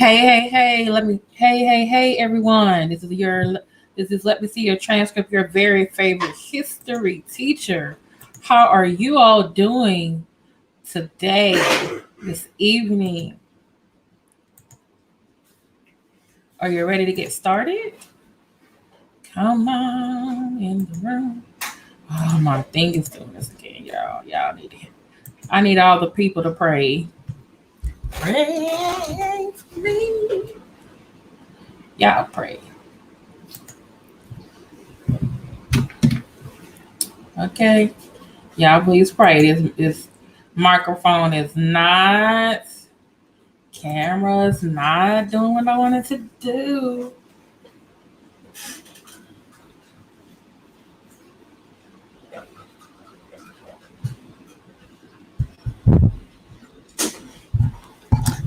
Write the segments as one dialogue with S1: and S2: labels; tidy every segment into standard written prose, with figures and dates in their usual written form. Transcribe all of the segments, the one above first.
S1: Hey, everyone. This is Let Me See Your Transcript, your very favorite history teacher. How are you all doing today, this evening? Are you ready to get started? Come on in the room. Oh, my thing is doing this again, y'all. Y'all need it. I need all the people to pray. Pray for me. Y'all pray. Okay. Y'all please pray. This microphone is not, camera's not doing what I wanted to do.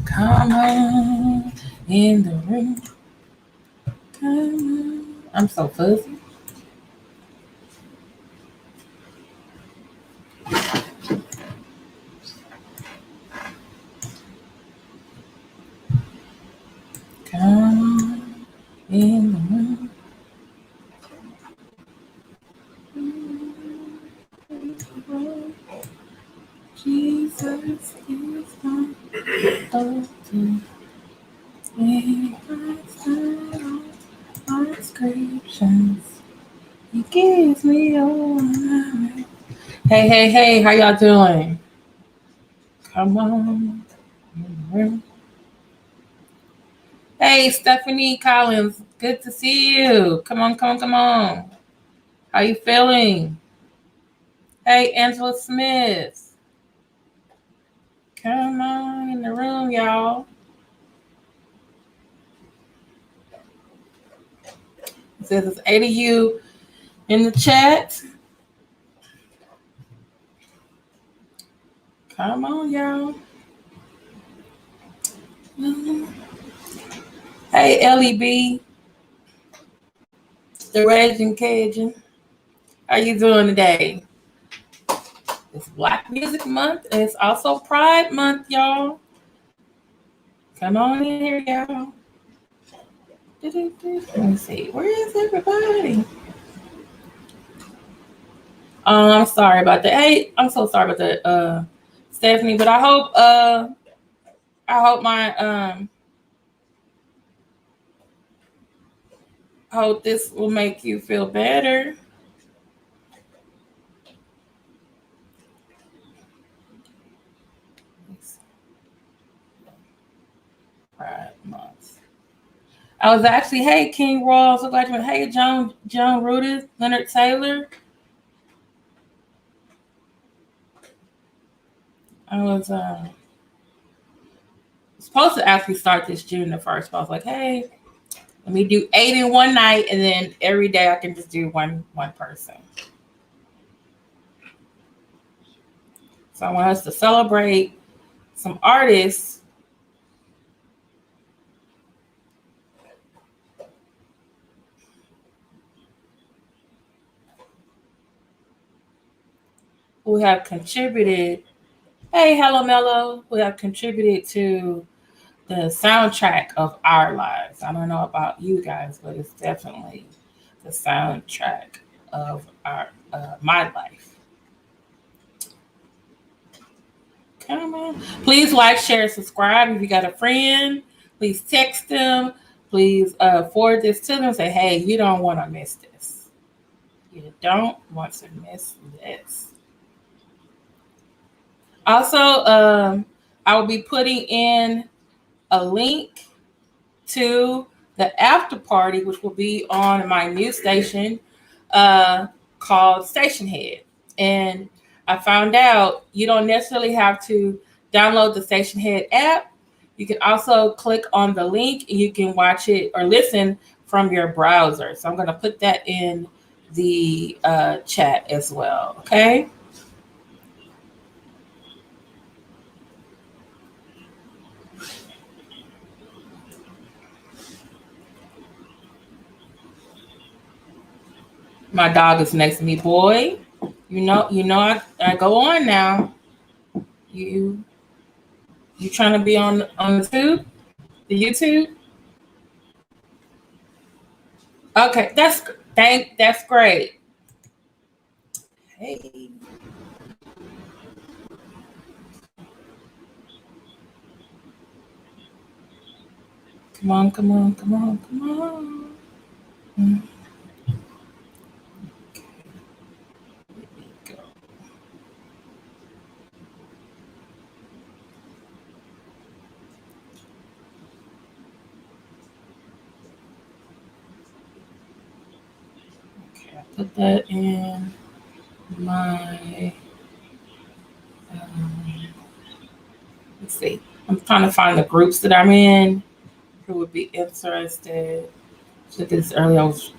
S1: Come on in the room. Come on. I'm so fuzzy. Come in the room. Jesus is my authority. He writes down all my scriptures. He gives me all my. Hey, how y'all doing? Come on in the room. Hey, Stephanie Collins, good to see you. Come on. How you feeling? Hey, Angela Smith. Come on in the room, y'all. It says it's 80 of you in the chat. Come on, y'all. Hey, LEB. The Raging Cajun. How you doing today? It's Black Music Month, and it's also Pride Month, y'all. Come on in here, y'all. Let me see. Where is everybody? I'm sorry about that. Hey, I'm so sorry about that, Stephanie. But I hope my I hope this will make you feel better. Pride Month. I was actually, hey, King Royal, so glad you went. Hey, Joan Rudis, Leonard Taylor. I was supposed to actually start this June the 1st, but I was like, hey, let me do 8 in one night, and then every day I can just do one person. So I want us to celebrate some artists who have contributed. Hey, Hello Mello, who have contributed to the soundtrack of our lives. I don't know about you guys, but it's definitely the soundtrack of my life. Come on. Please like, share, subscribe. If you got a friend, please text them. Please forward this to them. Say, hey, you don't want to miss this. You don't want to miss this. Also, I will be putting in a link to the after party, which will be on my new station called Stationhead. And I found out you don't necessarily have to download the Stationhead app. You can also click on the link and you can watch it or listen from your browser. So I'm going to put that in the chat as well. Okay. My dog is next to me, boy. You know, I go on now. You trying to be on the tube? The YouTube? Okay, that's great. Hey. Come on, come on, come on, come on. Mm, go. Okay, I put that in my um, let's see. I'm trying to find the groups that I'm in who would be interested. So this early I was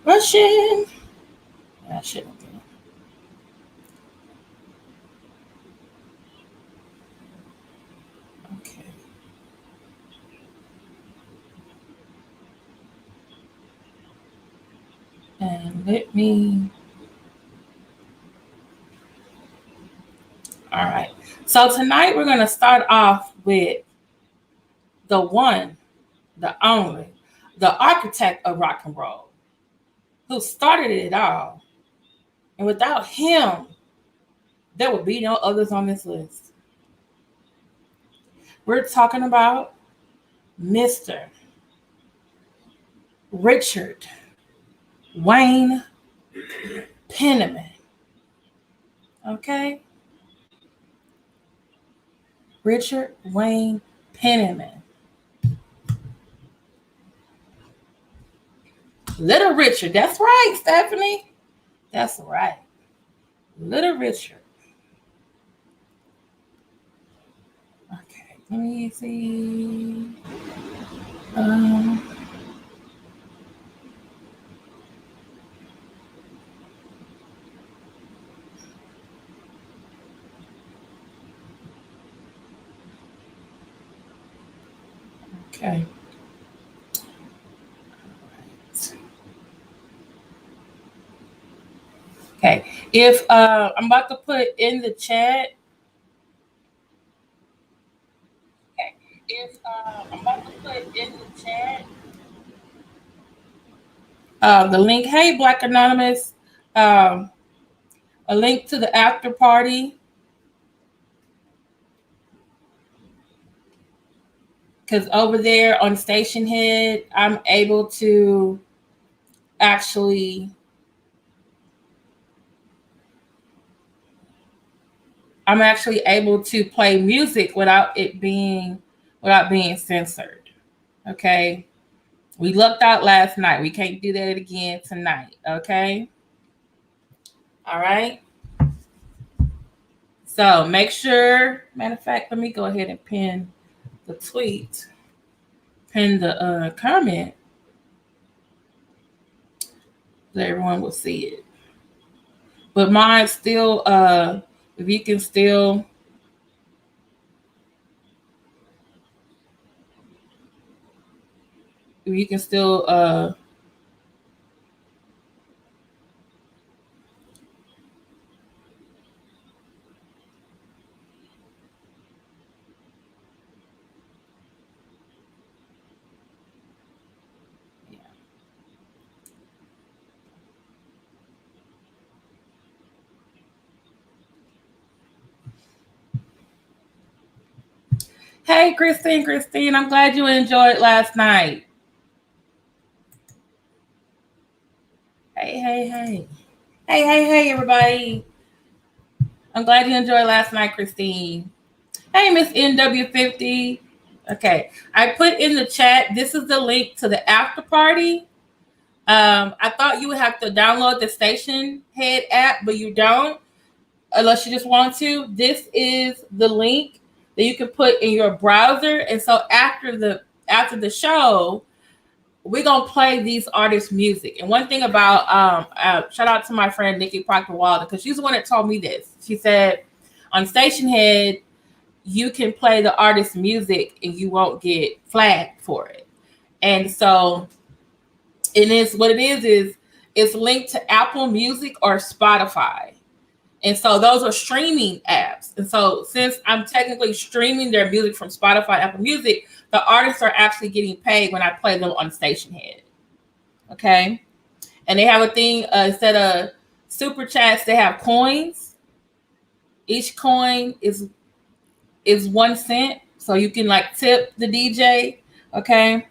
S1: rushing. Yeah, I shouldn't have been. Okay. And let me all right. So tonight we're gonna start off with the one, the only, the architect of rock and roll, who started it all. And without him, there would be no others on this list. We're talking about Mr. Richard Wayne Penniman. Okay? Richard Wayne Penniman. Little Richard. That's right, Stephanie. That's right. Little Richard. Okay, let me see. Um, okay. Okay. If I'm about to put in the chat. Okay. If I'm about to put in the chat the link. Hey, Black Anonymous. Um, a link to the after party. Because over there on Stationhead, actually I'm actually able to play music without being censored. Okay. We lucked out last night. We can't do that again tonight. Okay. All right. So make sure, matter of fact, let me go ahead and pin the tweet, pin the comment so everyone will see it. But mine still, if you can still, if you can still, hey, Christine, I'm glad you enjoyed last night. Hey, everybody. I'm glad you enjoyed last night, Christine. Hey, Miss NW50. Okay, I put in the chat, this is the link to the after party. I thought you would have to download the Stationhead app, but you don't, unless you just want to. This is the link that you can put in your browser. And so after the show, we're gonna play these artists' music. And one thing about shout out to my friend Nikki Proctor Walden, because she's the one that told me this. She said on Stationhead, you can play the artist's music and you won't get flagged for it. And so it is what it is it's linked to Apple Music or Spotify. And so those are streaming apps. And so since I'm technically streaming their music from Spotify, Apple Music, the artists are actually getting paid when I play them on Stationhead. Okay. And they have a thing, instead of super chats, they have coins. Each coin is 1 cent. So you can like tip the DJ. Okay.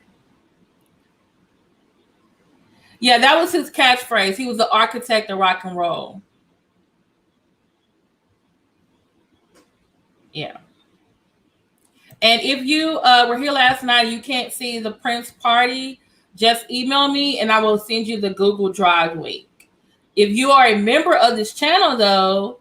S1: Yeah, that was his catchphrase. He was the architect of rock and roll. Yeah. And if you were here last night and you can't see the Prince party, just email me and I will send you the Google Drive link. If you are a member of this channel, though,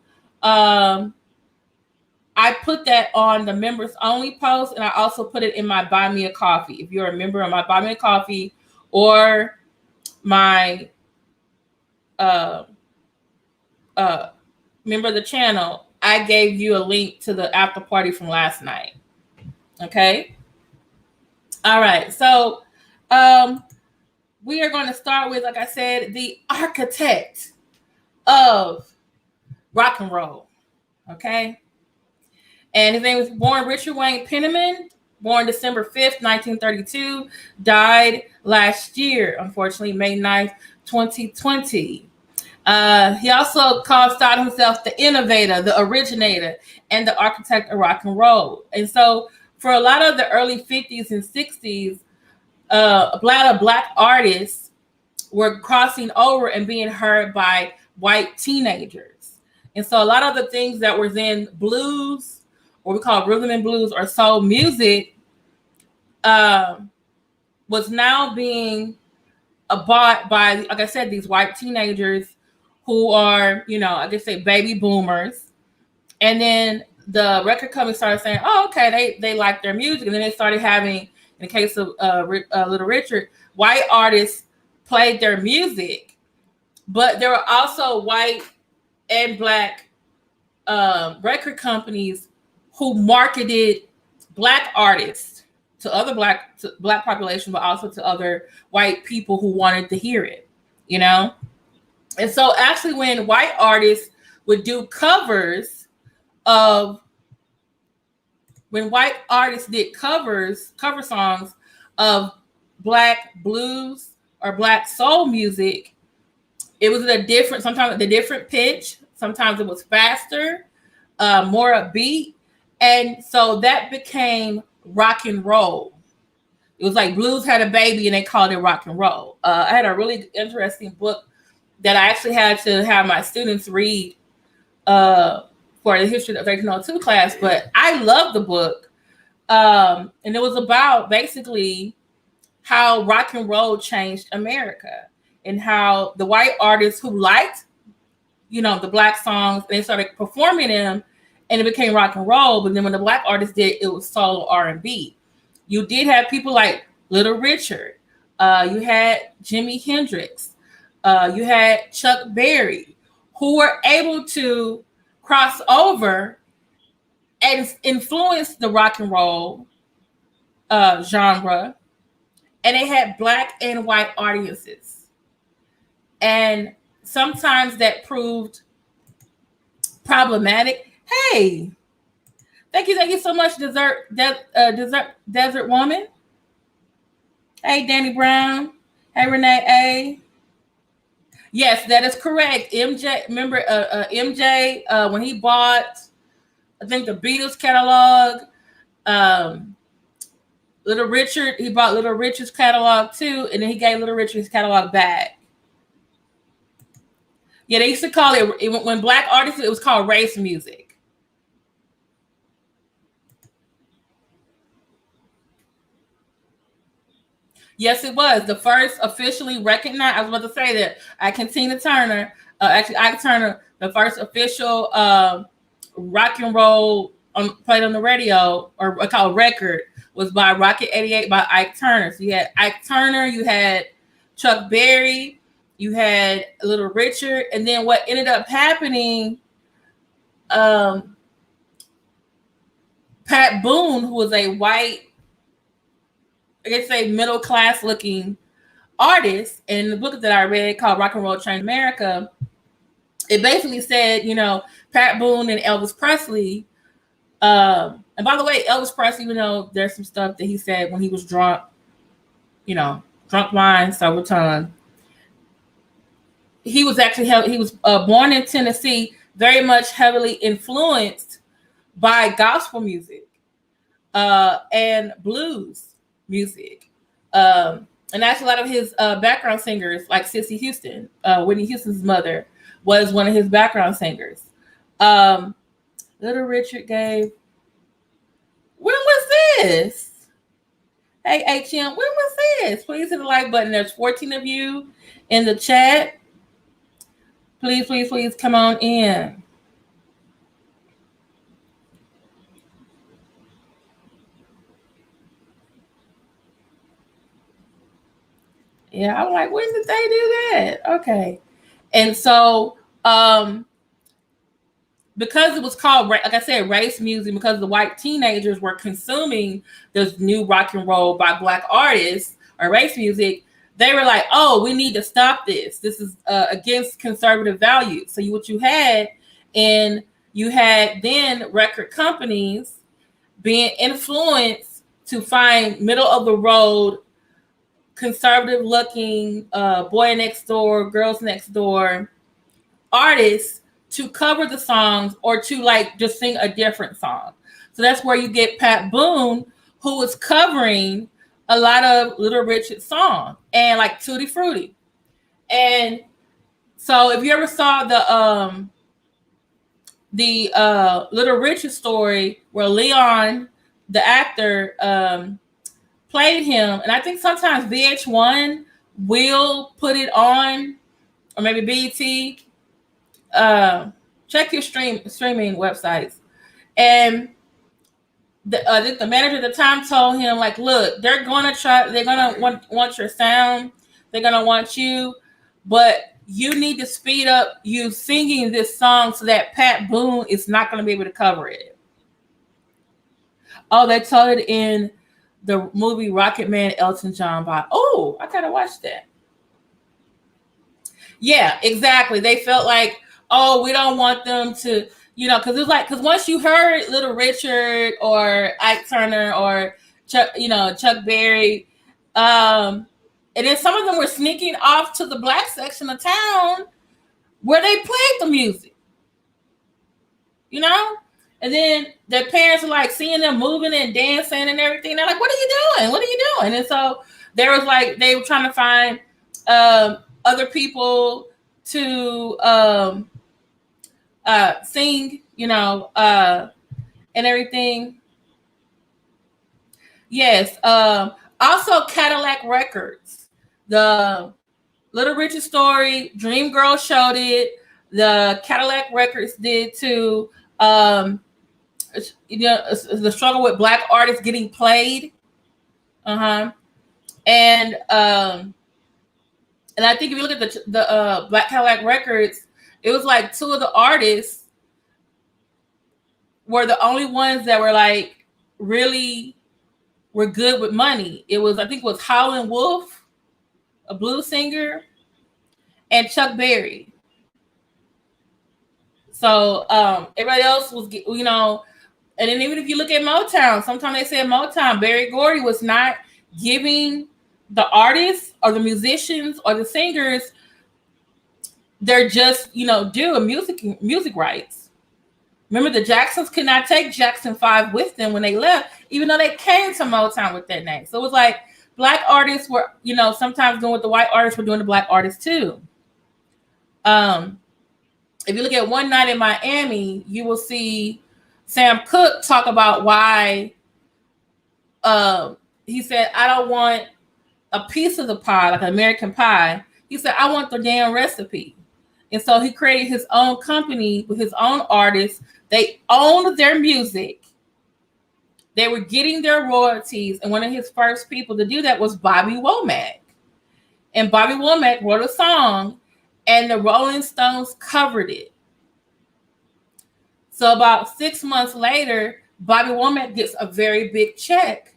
S1: I put that on the members only post, and I also put it in my Buy Me a Coffee. If you're a member of my Buy Me a Coffee or my member of the channel, I gave you a link to the after party from last night. Okay. All right. So we are going to start with, like I said, the architect of rock and roll. Okay. And his name was born Richard Wayne Penniman, born December 5th, 1932, died last year, unfortunately, May 9th, 2020. He also styled himself the innovator, the originator, and the architect of rock and roll. And so for a lot of the early 50s and 60s, a lot of Black artists were crossing over and being heard by white teenagers. And so a lot of the things that were in blues, what we call rhythm and blues or soul music, was now being bought by, like I said, these white teenagers who are, I guess say baby boomers. And then the record company started saying, oh, okay, they like their music. And then they started having, in the case of Little Richard, white artists played their music, but there were also white and Black record companies who marketed Black artists to other Black population, but also to other white people who wanted to hear it, And so actually when white artists would do covers when white artists did cover songs of Black blues or Black soul music, it was sometimes at a different pitch. Sometimes it was faster, more upbeat. And so that became rock and roll. It was like blues had a baby and they called it rock and roll. I had a really interesting book that I actually had to have my students read for the history of 1802 class, but I love the book. And it was about basically how rock and roll changed America and how the white artists who liked, the Black songs, they started performing them and it became rock and roll. But then when the Black artists did, it was solo R&B. You did have people like Little Richard. You had Jimi Hendrix. You had Chuck Berry, who were able to cross over and influence the rock and roll genre. And they had Black and white audiences. And sometimes that proved problematic. Hey, thank you so much, Desert Woman. Hey, Danny Brown. Hey, Renee A. Yes, that is correct. MJ, remember MJ when he bought, I think, the Beatles catalog. Little Richard, he bought Little Richard's catalog too, and then he gave Little Richard's catalog back. Yeah, they used to call it, when Black artists, it was called race music. Yes, it was. The first officially recognized, I was about to say that, Tina Turner, Ike Turner, the first official rock and roll played on the radio, or called record, was by Rocket 88 by Ike Turner. So you had Ike Turner, you had Chuck Berry, you had Little Richard, and then what ended up happening, Pat Boone, who was a white, I guess a middle class looking artist, and the book that I read called Rock and Roll Changed America, it basically said, Pat Boone and Elvis Presley. And by the way, Elvis Presley, there's some stuff that he said when he was drunk, drunk wine, several times. He was born in Tennessee, very much heavily influenced by gospel music and blues music. And that's a lot of his background singers, like Sissy Houston. Whitney Houston's mother was one of his background singers. Little Richard gave. When was this? Hey, HM, when was this? Please hit the like button. There's 14 of you in the chat. Please, please, please come on in. Yeah, I'm like, when did they do that? Okay. And so, because it was called, like I said, race music, because the white teenagers were consuming this new rock and roll by Black artists or race music, they were like, oh, we need to stop this. This is against conservative values. So what you had then record companies being influenced to find middle of the road, conservative looking boy next door, girls next door artists to cover the songs or to just sing a different song. So that's where you get Pat Boone, who was covering a lot of Little Richard's song and like Tutti Frutti. And so if you ever saw the Little Richard story where Leon, the actor, played him, and I think sometimes VH1 will put it on, or maybe BET. Check your streaming websites. And the manager at the time told him, like, look, they're gonna want your sound, they're gonna want you, but you need to speed up you singing this song so that Pat Boone is not gonna be able to cover it. Oh, they told it in the movie Rocket Man, Elton John by. Oh, I gotta watch that. Yeah, exactly. They felt like, oh, we don't want them to, because once you heard Little Richard or Ike Turner or Chuck Berry, and then some of them were sneaking off to the black section of town where they played the music, and then their parents were like seeing them moving and dancing and everything. They're like, what are you doing? What are you doing? And so they were trying to find other people to sing, and everything. Yes. Also Cadillac Records. The Little Richard story, Dream Girl showed it. The Cadillac Records did too. The struggle with black artists getting played. And I think if you look at the Black Cadillac Records, it was like two of the artists were the only ones that were like really were good with money. I think it was Howlin' Wolf, a blues singer, and Chuck Berry. So everybody else was, and then even if you look at Motown, sometimes they say Motown, Berry Gordy was not giving the artists or the musicians or the singers, they're just, doing music rights. Remember, the Jacksons could not take Jackson 5 with them when they left, even though they came to Motown with that name. So it was like black artists were, sometimes doing what the white artists were doing to black artists too. If you look at One Night in Miami, you will see Sam Cooke talk about why he said, I don't want a piece of the pie, like American Pie. He said, I want the damn recipe. And so he created his own company with his own artists. They owned their music. They were getting their royalties. And one of his first people to do that was Bobby Womack. And Bobby Womack wrote a song and the Rolling Stones covered it. So about 6 months later, Bobby Womack gets a very big check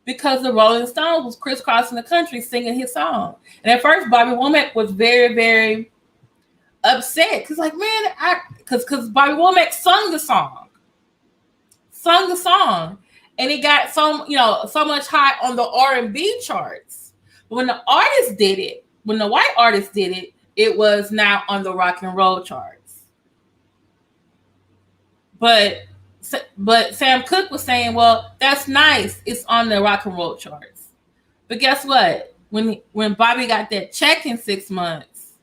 S1: because the Rolling Stones was crisscrossing the country singing his song. And at first, Bobby Womack was very, very upset because like, man, because Bobby Womack sung the song, and it got so much high on the R&B charts. But when the artist did it, when the white artist did it, it was now on the rock and roll charts. But Sam Cooke was saying, well, that's nice, it's on the rock and roll charts. But guess what? When Bobby got that check in 6 months,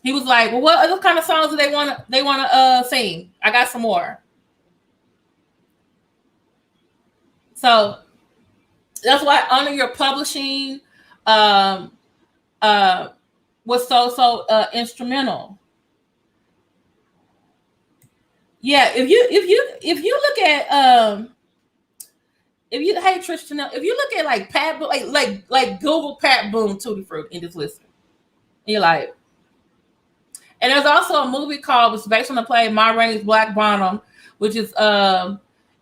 S1: he was like, well, what other kind of songs do they want to sing? I got some more. So that's why Honor Your Publishing was so instrumental. Yeah, if you look at hey Tristan, if you look at like Pat, like Google Pat Boone Tutti Frutti and just listen, you're like. And there's also a movie called, it's based on the play Ma Rainey's Black Bottom, which is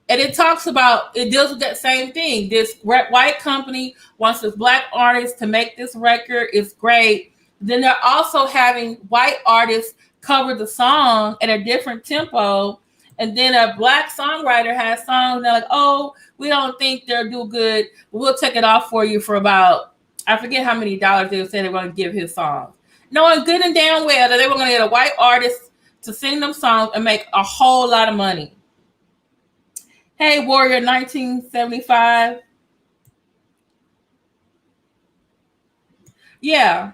S1: and it deals with that same thing. This white company wants this black artist to make this record. It's great. Then they're also having white artists cover the song at a different tempo. And then a black songwriter has songs, and they're like, oh, we don't think they'll do good. We'll take it off for you for about, I forget how many dollars they said they were going to give his songs. Knowing good and damn well that they were going to get a white artist to sing them songs and make a whole lot of money. Hey, Warrior 1975. Yeah.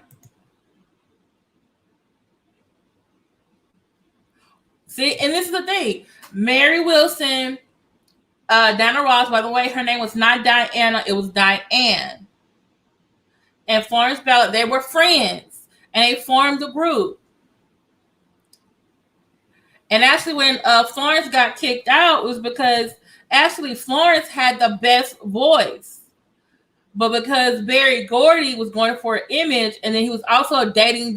S1: See, and this is the thing. Mary Wilson, Diana Ross, by the way, her name was not Diana, it was Diane. And Florence Ballard, they were friends, and they formed a group. And actually, when Florence got kicked out, it was because actually Florence had the best voice. But because Berry Gordy was going for an image, and then he was also dating,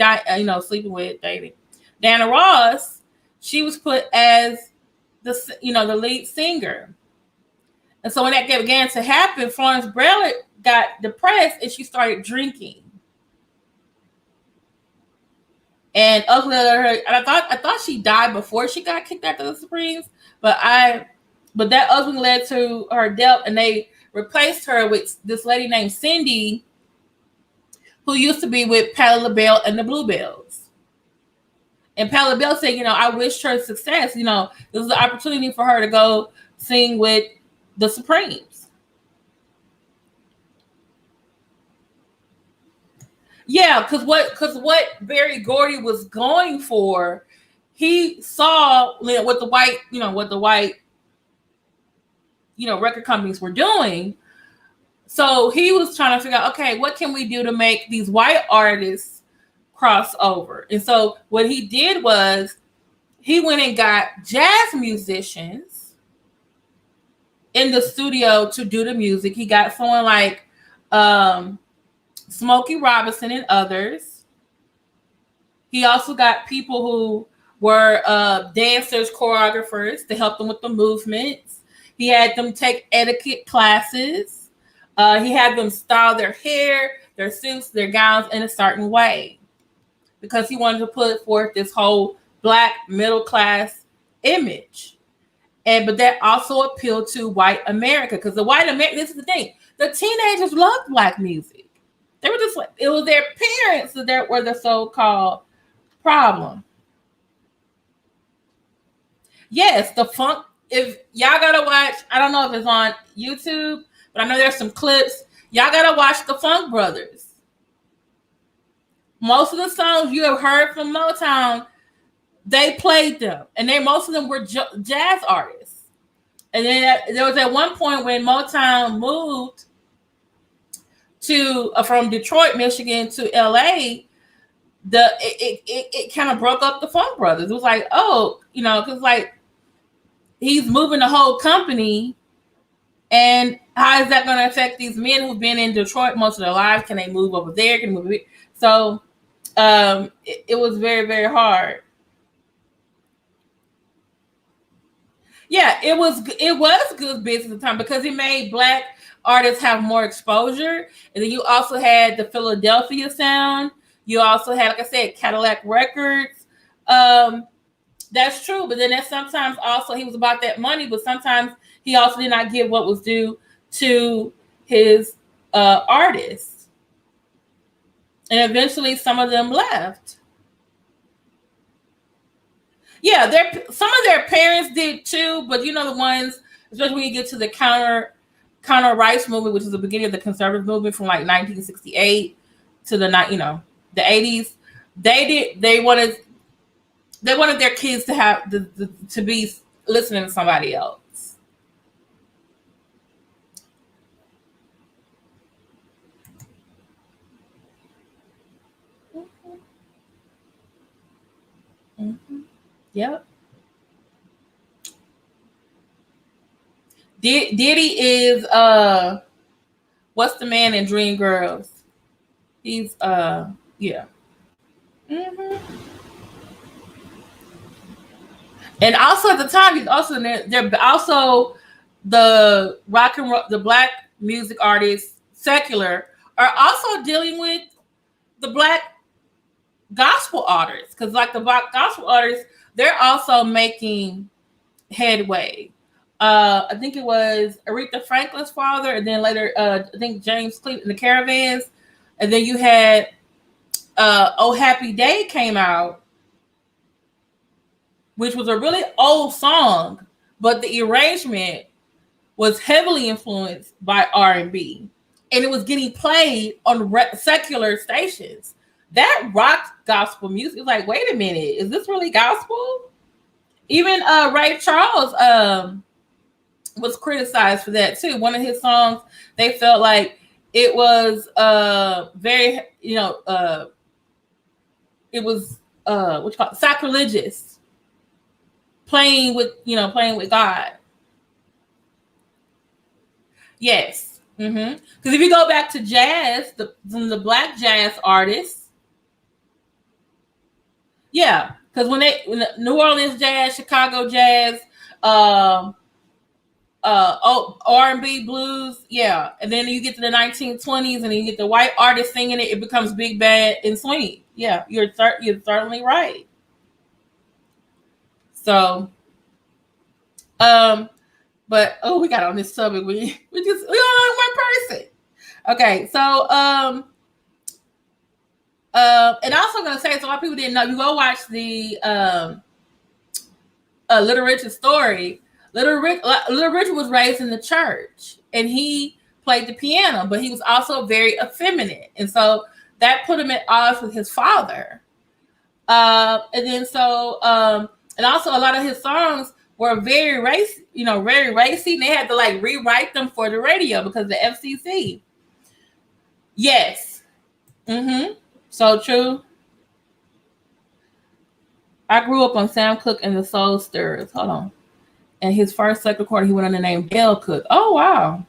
S1: sleeping with, Diana Ross, she was put as the lead singer. And so when that began to happen, Florence Ballard got depressed and she started drinking. And ultimately, I thought she died before she got kicked out of the Supremes, but that ultimately led to her death, and they replaced her with this lady named Cindy, who used to be with Patti LaBelle and the Bluebells. And Patti LaBelle said, I wished her success. This is an opportunity for her to go sing with the Supremes. Yeah, because what Berry Gordy was going for, he saw what the white record companies were doing. So he was trying to figure out, okay, what can we do to make these white artists cross over? And so what he did was he went and got jazz musicians in the studio to do the music. He got someone like Smokey Robinson and others. He also got people who were dancers, choreographers to help them with the movements. He had them take etiquette classes. He had them style their hair, their suits, their gowns in a certain way, because he wanted to put forth this whole black middle class image. But that also appealed to white America, because this is the thing, the teenagers loved black music. They were just like, it was their parents that were the so-called problem. Yes, the funk. If y'all gotta watch, I don't know if it's on YouTube, but I know there's some clips. Y'all gotta watch the Funk Brothers. Most of the songs you have heard from Motown, they played them, and most of them were jazz artists. And then there was at one point when Motown moved from Detroit, Michigan to LA, it kind of broke up the Funk Brothers. It was like, because like he's moving the whole company, and how is that going to affect these men who've been in Detroit most of their lives? Can they move over there? Can they move? So it was very, very hard. Yeah, it was good business at the time, because it made black artists have more exposure. And then you also had the Philadelphia sound. You also had, like I said, Cadillac Records. That's true, but then that sometimes also he was about that money, but sometimes he also did not give what was due to his artists, and eventually some of them left. Yeah, some of their parents did too, but you know the ones, especially when you get to the counter rights movement, which is the beginning of the conservative movement from like 1968 to the the 80s. They wanted their kids to have to be listening to somebody else. Mm-hmm. Yep. Diddy is what's the man in Dreamgirls? He's yeah. Mm-hmm. And also at the time, he's also they're also the rock and roll, the black music artists, secular, are also dealing with the black gospel artists, because like the black gospel artists, they're also making headway. I think it was Aretha Franklin's father, and then later I think James Cleveland, the Caravans, and then you had Oh Happy Day came out, which was a really old song, but the arrangement was heavily influenced by R&B, and it was getting played on secular stations. That rocked gospel music. It's like, wait a minute, is this really gospel? Even Ray Charles was criticized for that too. One of his songs, they felt like it was very, it was what you call it, sacrilegious, playing with God. Yes. Because if you go back to jazz, the black jazz artists, yeah, because when New Orleans jazz, Chicago jazz, R&B, blues, yeah, and then you get to the 1920s, and then you get the white artist singing it. It becomes big, bad, and swing. Yeah, you're certainly right. So, but we got on this subject. We only one person. Okay, so and also I'm gonna say, so a lot of people didn't know. You go watch the Little Richard's story. Little Richard was raised in the church, and he played the piano, but he was also very effeminate, and so that put him at odds with his father. And then and also a lot of his songs were very racy, very racy. And they had to like rewrite them for the radio because of the FCC. Yes. So true. I grew up on Sam Cooke and the Soul Stirrers. Hold on. And his first second recording, he went under the name Dale Cook. Oh wow.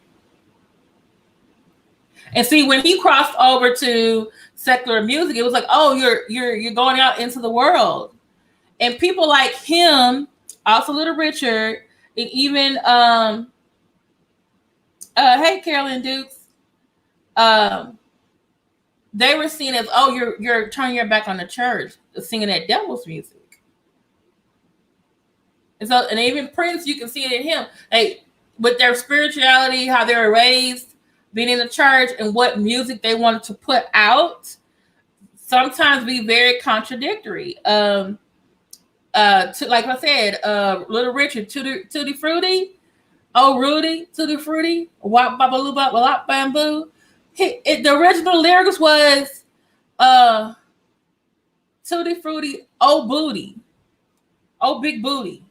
S1: And see, when he crossed over to secular music, it was like, oh, you're going out into the world. And people like him, also Little Richard, and even hey Carolyn Dukes, they were seen as, oh, you're turning your back on the church, singing that devil's music. And even Prince, you can see it in him. With their spirituality, how they were raised, being in the church, and what music they wanted to put out, sometimes be very contradictory. Like I said, Little Richard, Tutti Frutti, oh Rudy, Tutti Frutti, Wop Babaloo Bop Bamboo. The original lyrics was Tutti Frutti, oh booty, oh big booty.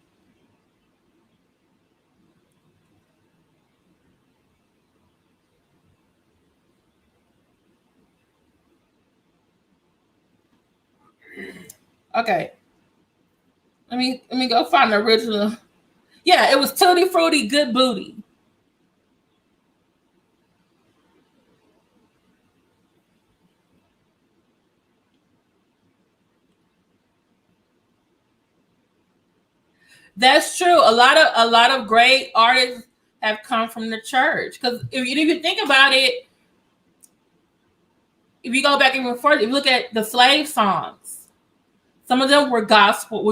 S1: Okay. Let me go find the original. Yeah, it was Tutti Frutti, good booty. That's true. A lot of great artists have come from the church. Because if you think about it, if you go back even further, if you look at the slave songs, Some of them were gospel,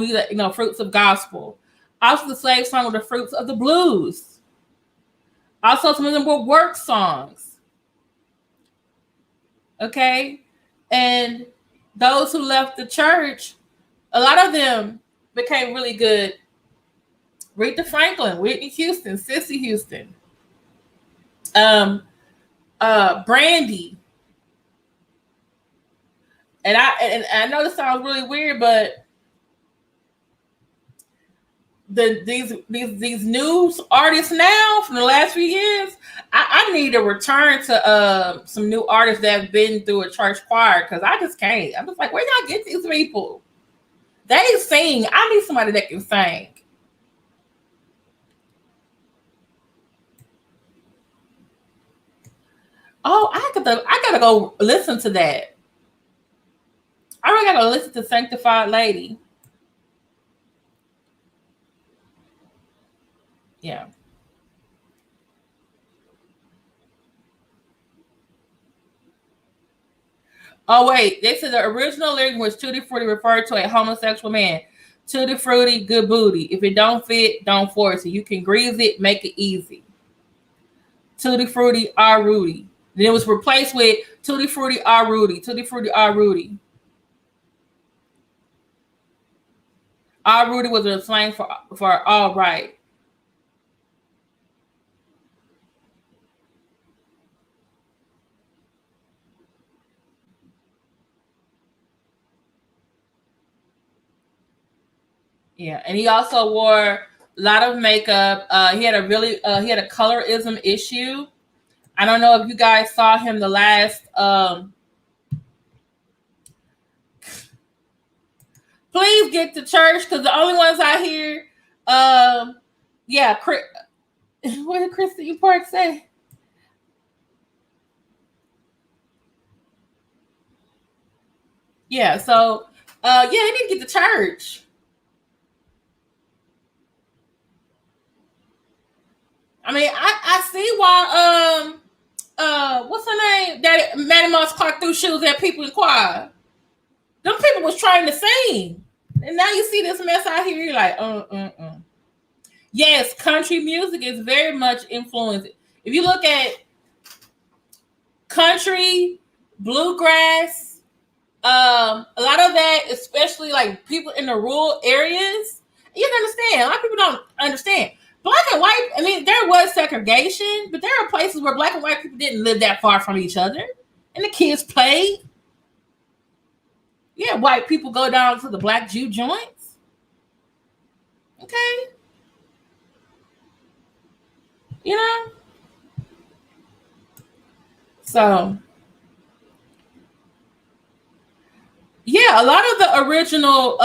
S1: fruits of gospel. Also, the Slade song were the fruits of the blues. Also, some of them were work songs. Okay? And those who left the church, a lot of them became really good. Rita Franklin, Whitney Houston, Cissy Houston, Brandy. And I know this sounds really weird, but these new artists now from the last few years, I need to return to some new artists that have been through a church choir, because I just can't. I'm just like, where y'all get these people? They sing. I need somebody that can sing. Oh, I gotta go listen to that. I really gotta listen to Sanctified Lady. Yeah. Oh wait, they said the original lyric was Tutti Frutti referred to a homosexual man. Tutti Frutti, good booty. If it don't fit, don't force it. You can grease it, make it easy. Tutti Frutti, R. Rudy. Then it was replaced with Tutti Frutti, R. Rudy. Tutti Frutti, R. Rudy. R. Rudy was a slang for all right. Yeah, and he also wore a lot of makeup. He had a colorism issue. I don't know if you guys saw him the last. Please get to church, because the only ones I hear, yeah, what did Christy Park say? Yeah, so yeah, they need to get to church. I mean, I see why what's her name? That Maddie Moss Clark threw shoes at people in choir. Them people was trying to sing. And now you see this mess out here, you're like, Yes, country music is very much influenced. If you look at country, bluegrass, a lot of that, especially like people in the rural areas, you can understand. A lot of people don't understand. Black and white, I mean, there was segregation, but there are places where black and white people didn't live that far from each other. And the kids played. Yeah, white people go down to the black Jew joints. Okay. You know? So, yeah, a lot of the original,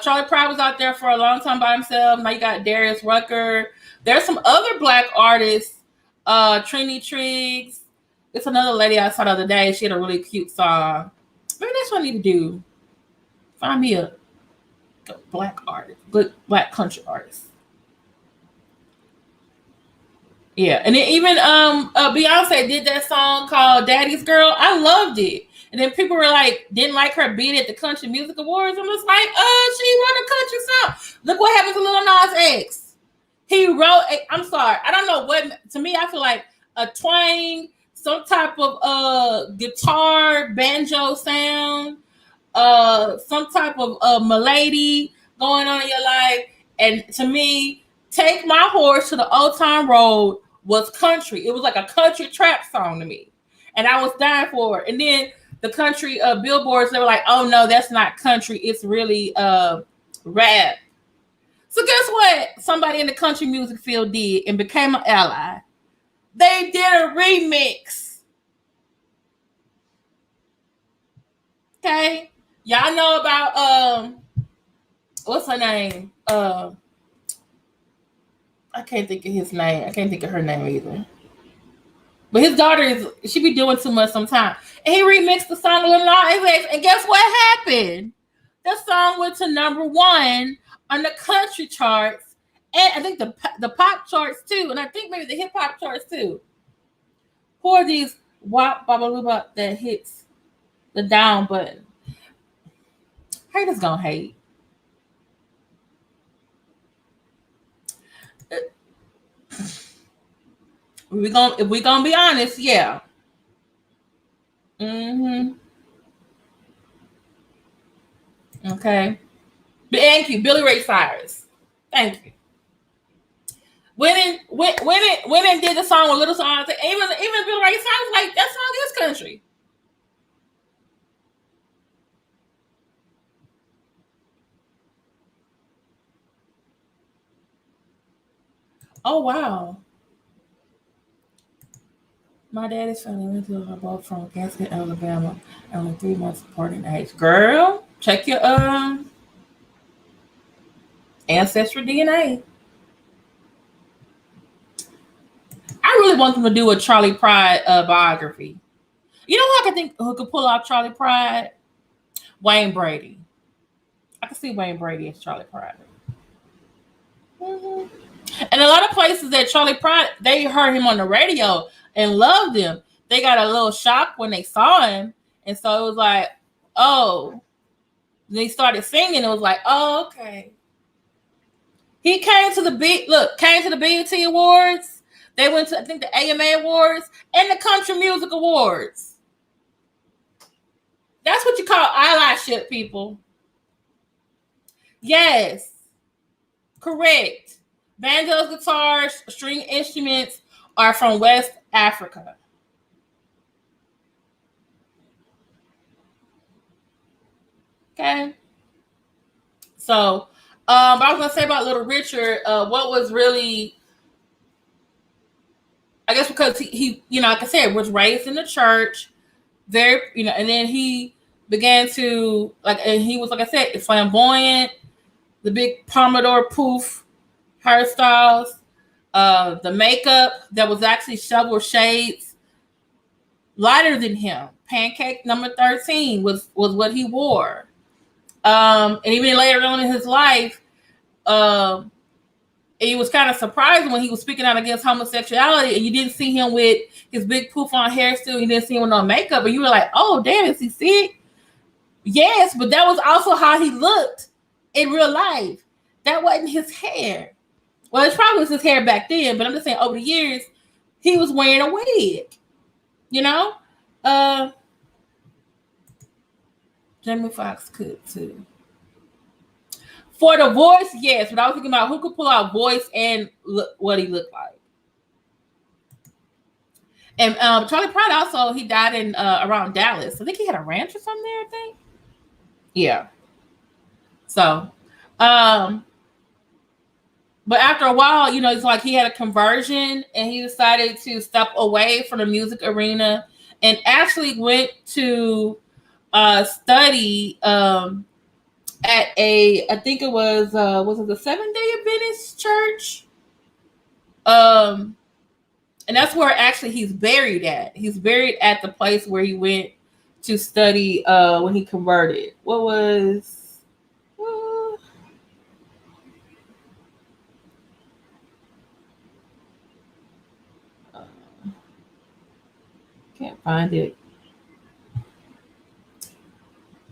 S1: Charlie Pride was out there for a long time by himself. Now you got Darius Rucker. There's some other black artists, Trini Triggs. It's another lady I saw the other day. She had a really cute song. Maybe that's what I need to do. Find me a black artist, black country artist. Yeah, and then even Beyonce did that song called "Daddy's Girl." I loved it. And then people were like, didn't like her being at the Country Music Awards. I'm just like, she wrote a country song. Look what happened to Lil Nas X. He wrote, I'm sorry, I don't know what, to me, I feel like a twang, some type of guitar, banjo sound, some type of melody going on in your life. And to me, Take My Horse to the Old Town Road was country. It was like a country trap song to me. And I was dying for it. And then the country billboards, they were like, oh no, that's not country. It's really rap. So guess what? Somebody in the country music field did and became an ally. They did a remix. Okay. Y'all know about what's her name? I can't think of his name. I can't think of her name either. But his daughter she be doing too much sometimes. And he remixed the song of Lil Nas X. And guess what happened? The song went to #1 on the country charts. And I think the pop charts too. And I think maybe the hip hop charts too. Who are these wop baba that hits the down button? Haters gonna hate. If we gonna be honest, yeah. Mm-hmm. Okay. Thank you, Billy Ray Cyrus. Thank you. When did the song with Little Song? Even Billy Ray Cyrus like that song is country. Oh wow. My daddy's family went to her both from Gadsden, Alabama, only 3 months apart in age. Girl, check your ancestry DNA. I really want them to do a Charlie Pride biography. You know who I think who could pull off Charlie Pride? Wayne Brady. I can see Wayne Brady as Charlie Pride. Mm-hmm. And a lot of places that Charlie Pride, they heard him on the radio and loved him. They got a little shock when they saw him. And so it was like, oh. They started singing. It was like, oh, okay. He came to the BET Awards. They went to, I think, the AMA Awards and the Country Music Awards. That's what you call allyship, people. Yes. Correct. Banjos, guitars, string instruments are from West Africa. Okay. So, but I was gonna say about Little Richard, what was really, I guess because he, like I said, was raised in the church, very, and then he began to and he was, like I said, flamboyant, the big pompadour poof hairstyles, the makeup that was actually several shades lighter than him. Pancake number 13 was what he wore. And even later on in his life, it was kind of surprising when he was speaking out against homosexuality, and you didn't see him with his big poof on hair still. You didn't see him with no makeup, and you were like, "Oh, damn, is he sick?" Yes, but that was also how he looked in real life. That wasn't his hair. Well, it probably was his hair back then, but I'm just saying over the years, he was wearing a wig. Jamie Foxx could too. For the voice, yes, but I was thinking about who could pull out voice and what he looked like. And Charlie Pride also, he died in around Dallas. I think he had a ranch or something there, I think. Yeah. So, but after a while, it's like he had a conversion and he decided to step away from the music arena and actually went to study at I think it was it the Seventh-day Adventist church? And that's where actually he's buried at. He's buried at the place where he went to study when he converted. What was... can't find it.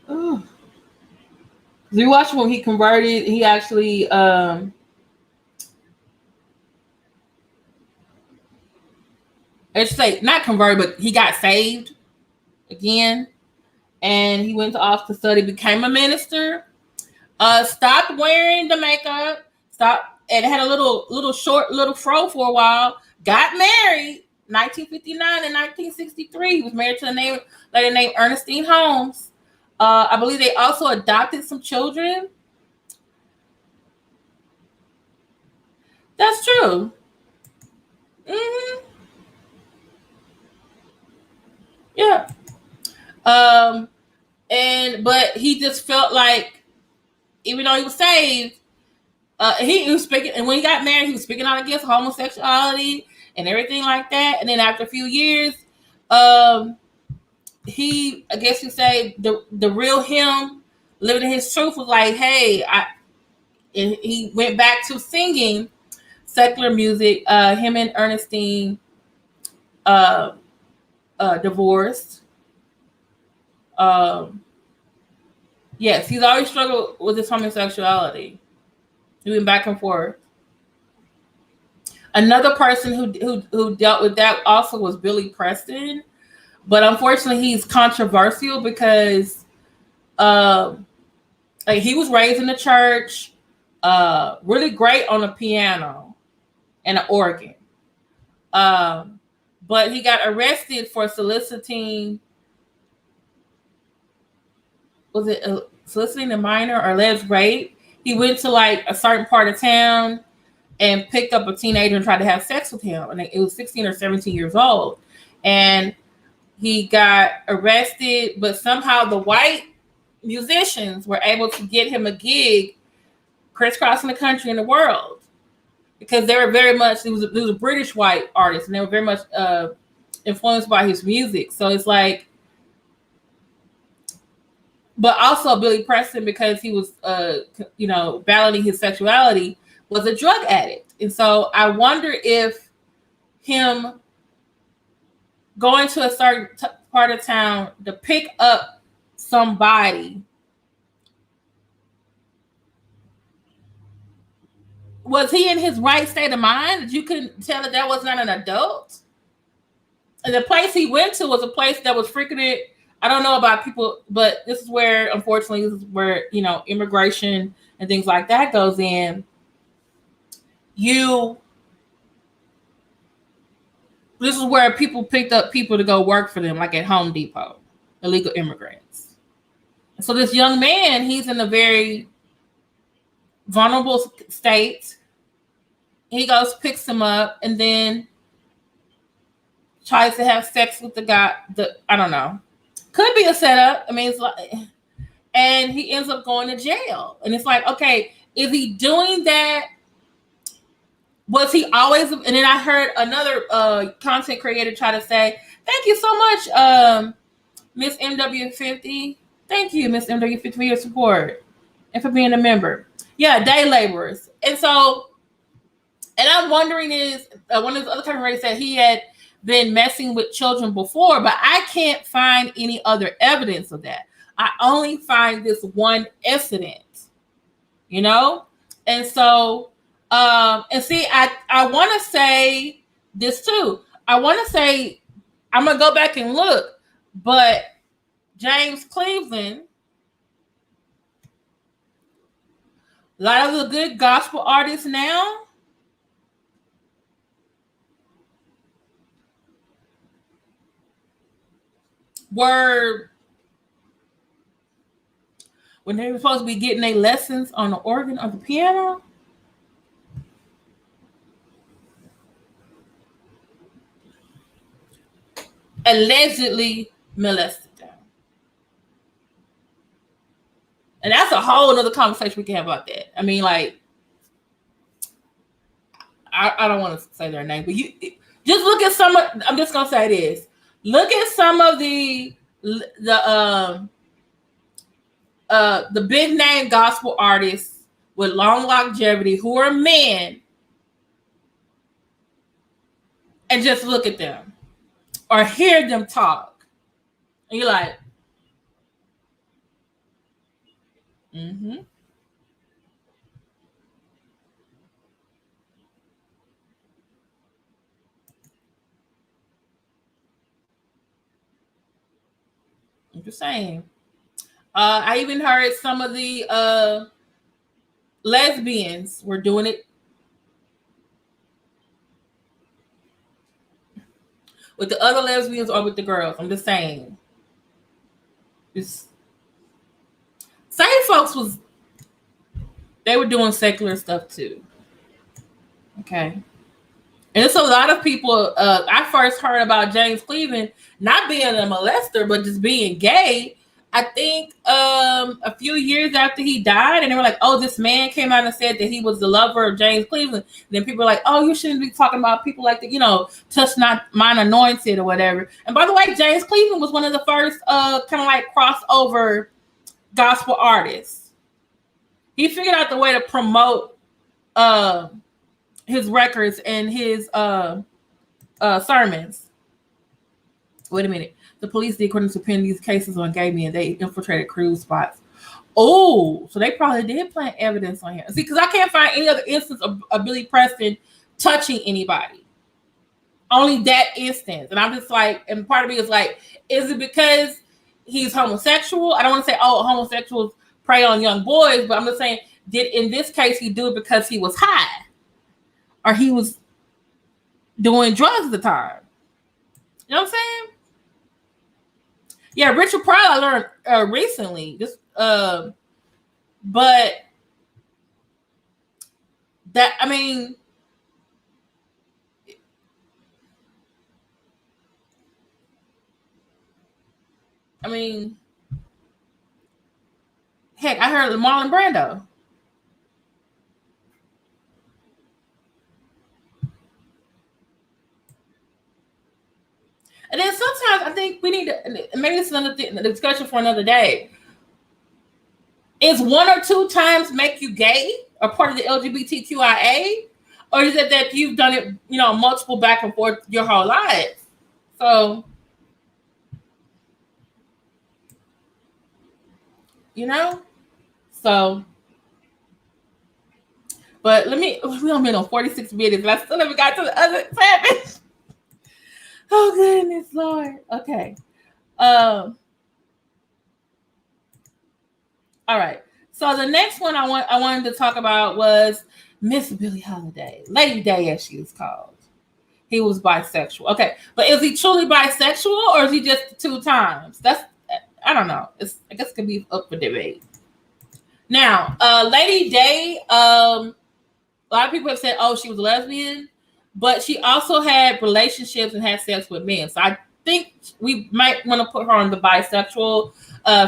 S1: Oh. We watched when he converted. He actually I should say not converted, but he got saved again, and he went off to study, became a minister. Stopped wearing the makeup. Stopped and had a little short fro for a while. Got married 1959 and 1963. He was married to a lady named Ernestine Holmes. I believe they also adopted some children. That's true. Mm-hmm. Yeah. But he just felt like, even though he was saved, he was speaking, and when he got married, he was speaking out against homosexuality and everything like that. And then after a few years, he, I guess you say, the real him, living in his truth, was like, hey, and he went back to singing secular music. Him and Ernestine divorced. Yes, he's always struggled with his homosexuality. He went back and forth. Another person who dealt with that also was Billy Preston, but unfortunately he's controversial because like he was raised in the church, really great on the piano and the organ. But he got arrested for soliciting, was it soliciting a minor or alleged rape? He went to like a certain part of town and picked up a teenager and tried to have sex with him. And it was 16 or 17 years old. And he got arrested, but somehow the white musicians were able to get him a gig crisscrossing the country and the world. Because they were very much, he was a British white artist, and they were very much influenced by his music. So it's like, but also Billy Preston, because he was, battling his sexuality, was a drug addict. And so I wonder if him going to a certain part of town to pick up somebody, was he in his right state of mind that you couldn't tell that was not an adult? And the place he went to was a place that was frequented. I don't know about people, but this is where, unfortunately, this is where, immigration and things like that goes in. This is where people picked up people to go work for them, like at Home Depot, illegal immigrants. So this young man, he's in a very vulnerable state. He goes, picks him up, and then tries to have sex with the guy. I don't know. Could be a setup. I mean, it's like, and he ends up going to jail. And it's like, okay, is he doing that? Was he always? And then I heard another content creator try to say, "Thank you so much, Miss MW50. Thank you, Miss MW50, for your support and for being a member." Yeah, day laborers. And so, and I'm wondering is one of the other content creators said he had been messing with children before, but I can't find any other evidence of that. I only find this one incident, and so. And see, I want to say this too. I want to say, I'm going to go back and look, but James Cleveland, a lot of the good gospel artists now were, when they were supposed to be getting their lessons on the organ or the piano, allegedly molested them. And that's a whole other conversation we can have about that. I mean, like, I don't want to say their name, but you just look at some of, I'm just going to say this. Look at some of the big name gospel artists with long longevity who are men, and just look at them or hear them talk. And you're like, mm-hmm. I'm just saying. I even heard some of the lesbians were doing it with the other lesbians or with the girls. I'm just saying. Same folks they were doing secular stuff too. Okay. And it's a lot of people. I first heard about James Cleveland not being a molester, but just being gay. I think a few years after he died, and they were like, "Oh, this man came out and said that he was the lover of James Cleveland." And then people were like, "Oh, you shouldn't be talking about people like that, touch not mine anointed or whatever." And by the way, James Cleveland was one of the first kind of like crossover gospel artists. He figured out the way to promote his records and his sermons. Wait a minute. The police did, according to Penn, these cases on gay men. They infiltrated cruise spots. Oh, so they probably did plant evidence on him. See, because I can't find any other instance of Billy Preston touching anybody. Only that instance. And I'm just like, and part of me is like, is it because he's homosexual? I don't want to say, oh, homosexuals prey on young boys, but I'm just saying, did in this case he do it because he was high? Or he was doing drugs at the time? You know what I'm saying? Yeah, Richard Pryor I learned recently. Just but that I mean heck, I heard Marlon Brando. And then sometimes I think we need to, maybe it's another discussion for another day. Is one or two times make you gay or part of the LGBTQIA? Or is it that you've done it, multiple back and forth your whole life? So, but we only been on 46 minutes, but I still never got to the other 7. Oh, goodness, Lord. Okay. All right. So the next one I wanted to talk about was Miss Billie Holiday, Lady Day, as she was called. He was bisexual. Okay, but is he truly bisexual, or is he just 2 times? I don't know. I guess it could be up for debate. Now, Lady Day, a lot of people have said, oh, she was a lesbian, but she also had relationships and had sex with men. So I think we might want to put her on the bisexual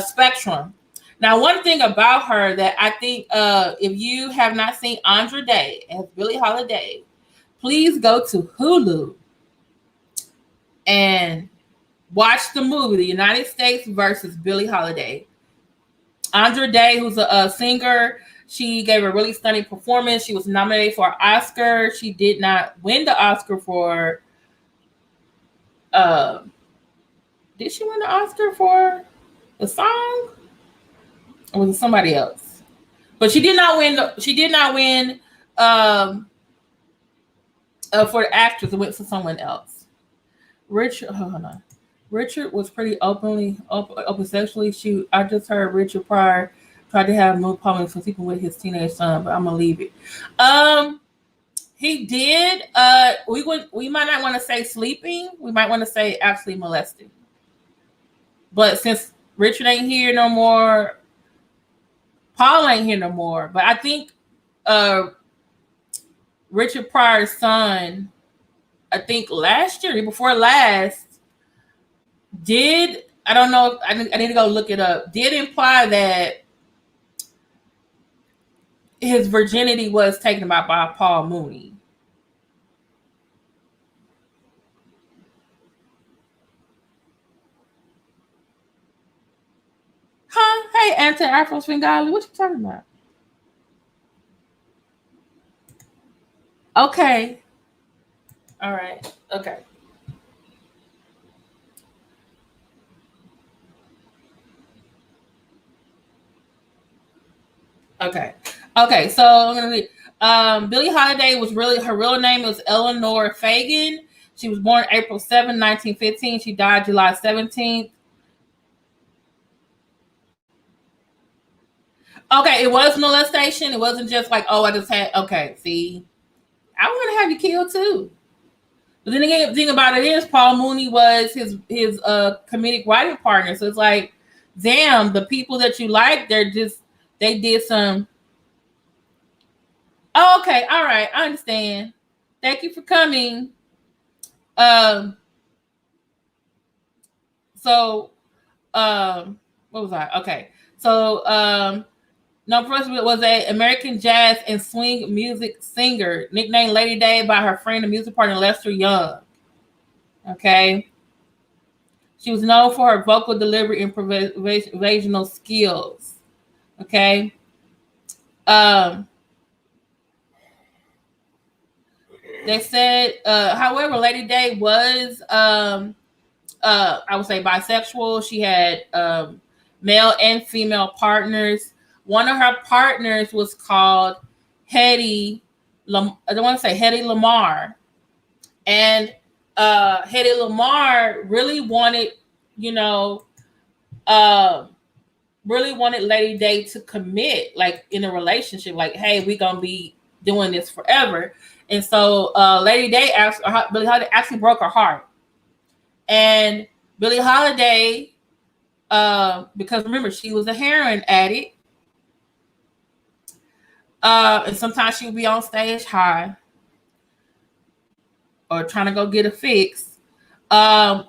S1: spectrum. Now, one thing about her that I think if you have not seen Andra Day as Billie Holiday, please go to Hulu and watch the movie, The United States versus Billie Holiday. Andra Day, who's a singer, she gave a really stunning performance. She was nominated for an Oscar. She did not win the Oscar for... did she win the Oscar for the song? Or was it somebody else? But she did not win. She did not win for the actress. It went to someone else. Richard was pretty open sexually. I just heard Richard Pryor tried to have no problems with people with his teenage son, but I'm gonna leave it. He did. We might not want to say sleeping. We might want to say actually molesting. But since Richard ain't here no more, Paul ain't here no more. But I think Richard Pryor's son, I think last year, before last, I don't know, I need to go look it up, did imply that his virginity was taken by Paul Mooney. Huh? Hey, Anti-Afro Svengali, what you talking about? Okay. All right. Okay. Okay. So I'm gonna read. Billie Holiday was really, her real name was Eleanor Fagan. She was born April 7, 1915. She died July 17th. Okay, it was molestation. It wasn't just like, oh, I just had. Okay, see, I want to have you killed too. But then again, the thing about it is, Paul Mooney was his comedic writing partner. So it's like, damn, the people that you like, they did some. Oh, okay, all right, I understand. Thank you for coming. So, what was I? Okay, so no, first was an American jazz and swing music singer, nicknamed Lady Day by her friend and music partner Lester Young. Okay. She was known for her vocal delivery and improvisational skills. Okay. They said, however, Lady Day was, I would say, bisexual. She had male and female partners. one of her partners was called Hedy. I don't want to say Hedy LeMarr, and Hedy LeMarr really wanted, really wanted Lady Day to commit, like in a relationship, like, hey, we gonna be doing this forever. And so Lady Day Billie Holiday actually broke her heart. And Billie Holiday, because remember, she was a heroin addict. And sometimes she would be on stage high or trying to go get a fix.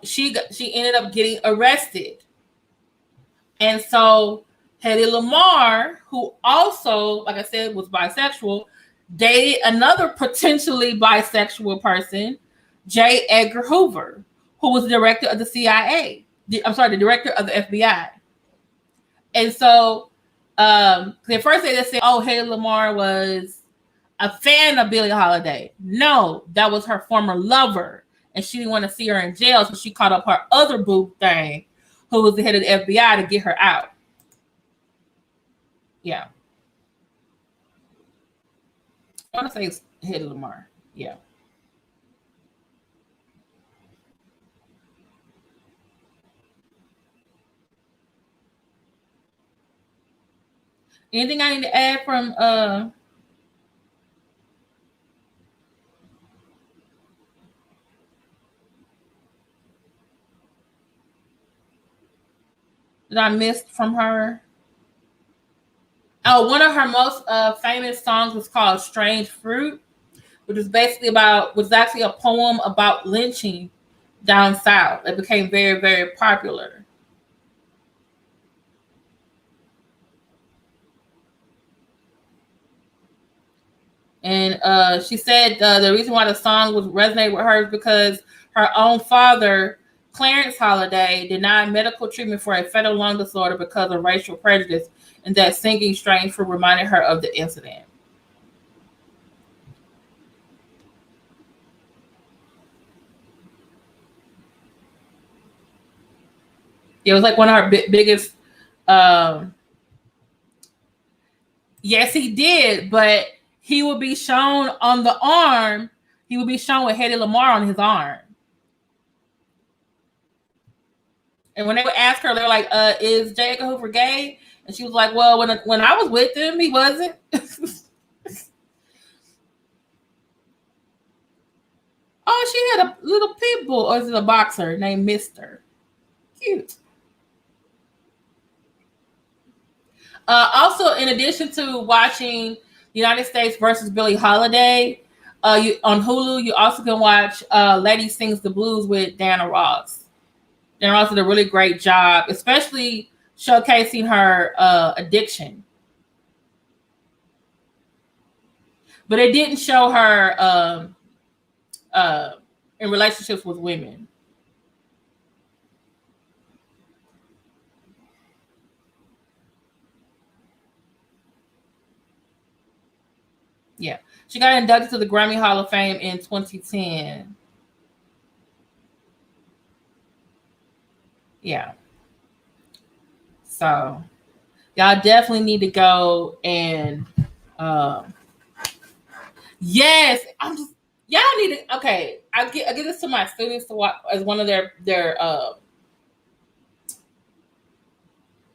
S1: She ended up getting arrested. And so Hedy LeMarr, who also, like I said, was bisexual, dated another potentially bisexual person, J. Edgar Hoover, who was the director of the CIA. The director of the FBI. And so at first they just said, oh, Hedy LeMarr was a fan of Billie Holiday. No, that was her former lover. And she didn't want to see her in jail, so she called up her other boo thing, who was the head of the FBI, to get her out. Yeah. I want to say it's Hedy LeMarr. Yeah. Anything I need to add from that I missed from her? Oh, one of her most famous songs was called Strange Fruit, which was actually a poem about lynching down south. It became very, very popular. And she said the reason why the song would resonate with her is because her own father, Clarence Holiday, denied medical treatment for a fatal lung disorder because of racial prejudice, and that singing Strange Fruit reminded her of the incident. It was like one of her biggest. Yes, he did, but he would be shown on the arm. He would be shown with Hedy LeMarr on his arm. And when they would ask her, they were like, is J. Edgar Hoover gay? And she was like, well, when I was with him, he wasn't. Oh, she had a little pit bull, or is it a boxer named Mister? Cute. Also, in addition to watching United States versus Billie Holiday, on Hulu, you also can watch Lady Sings the Blues with Diana Ross. Diana Ross did a really great job, especially showcasing her addiction. But it didn't show her in relationships with women. Yeah. She got inducted to the Grammy Hall of Fame in 2010. Yeah. So y'all definitely need to go and yes, y'all need to. Okay, I give this to my students to watch as one of their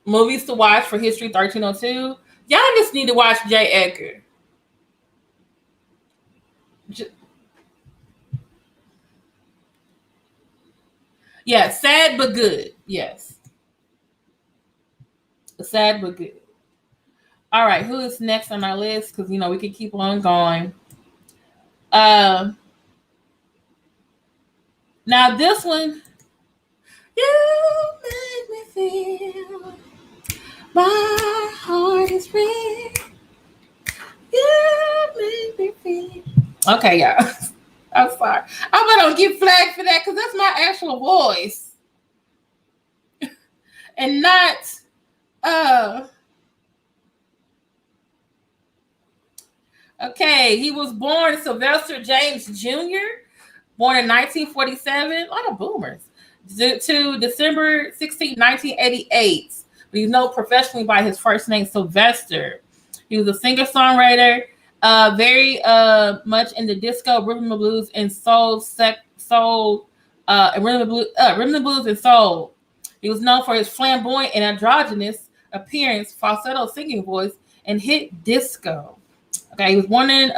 S1: movies to watch for History 1302. Y'all just need to watch J. Edgar. Yeah, sad but good. Yes. Sad but good. All right, who is next on our list? Because we can keep on going. Now this one, you make me feel my heart is red. You make me feel. Okay, y'all. I'm sorry. I don't get flagged for that because that's my actual voice. And not okay, he was born Sylvester James Jr., born in 1947. A lot of boomers. To December 16, 1988. but he's known professionally by his first name, Sylvester. He was a singer-songwriter, very much in the disco, rhythm and blues, and rhythm and blues and soul. He was known for his flamboyant and androgynous appearance, falsetto singing voice, and hit disco. Okay, he was born in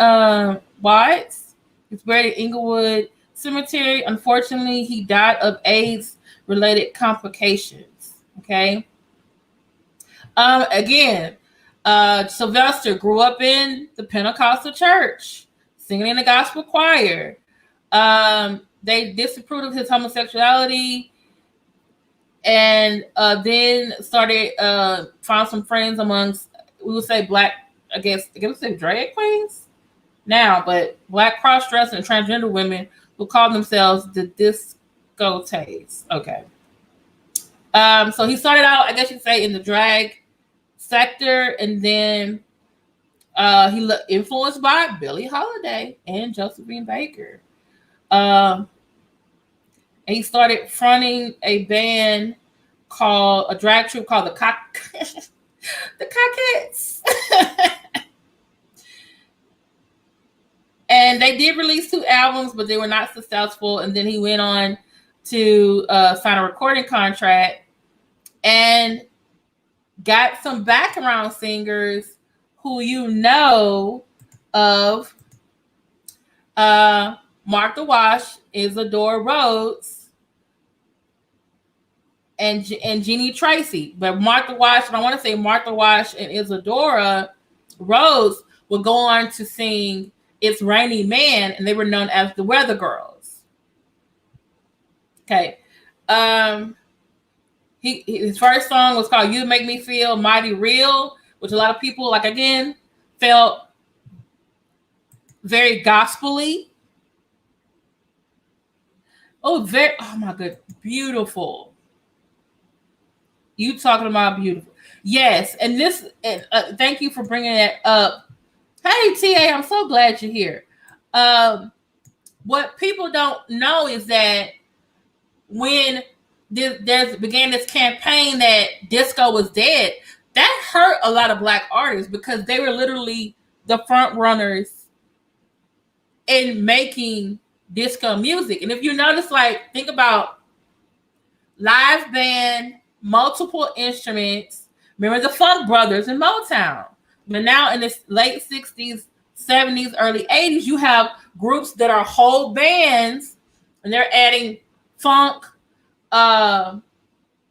S1: Watts. He's buried in Inglewood Cemetery. Unfortunately, he died of AIDS-related complications. Okay. Again, Sylvester grew up in the Pentecostal church, singing in the gospel choir. They disapproved of his homosexuality, and then started found some friends amongst, we would say, black, I guess we say drag queens now, but black cross-dressing and transgender women who call themselves the discotheques. Okay. So he started out, I guess you'd say, in the drag sector, and then he influenced by Billie Holiday and Josephine Baker. And he started fronting a band a drag troupe called the Cockettes. And they did release 2 albums, but they were not successful. And then he went on to sign a recording contract and got some background singers who you know of. Martha Wash, Isadora Rhodes, and Jeannie Tracy. But Martha Wash, and I want to say Martha Wash and Isadora Rhodes would go on to sing It's Rainy Man, and they were known as the Weather Girls. Okay. His first song was called You Make Me Feel Mighty Real, which a lot of people, like, again, felt very gospel-y. Oh my God, beautiful. You talking about beautiful. Yes, and this, thank you for bringing that up. Hey, TA, I'm so glad you're here. What people don't know is that when there began this campaign that disco was dead, that hurt a lot of black artists because they were literally the front runners in making disco music. And if you notice, like, think about live band, multiple instruments. Remember the Funk Brothers in Motown. But now in the late 60s, 70s, early 80s, you have groups that are whole bands, and they're adding funk,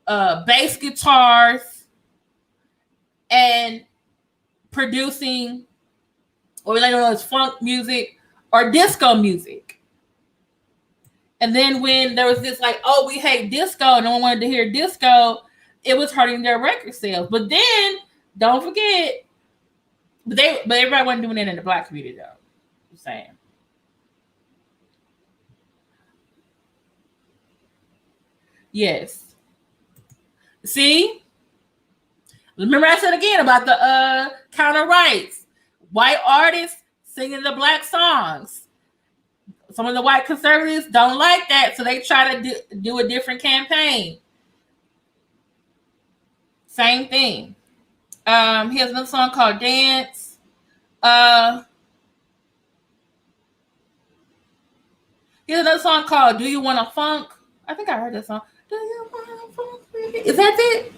S1: bass guitars, and producing what we like to know as funk music or disco music. And then when there was this, like, oh, we hate disco, no one wanted to hear disco, it was hurting their record sales. But then, don't forget, but everybody wasn't doing it in the black community, though. I'm saying. Yes. See? Remember I said again about the counter rights. White artists singing the black songs. Some of the white conservatives don't like that, so they try to do a different campaign. Same thing. He has another song called Dance. He has another song called Do You Want a Funk? I think I heard that song. Do you want a funk, baby? Is that it?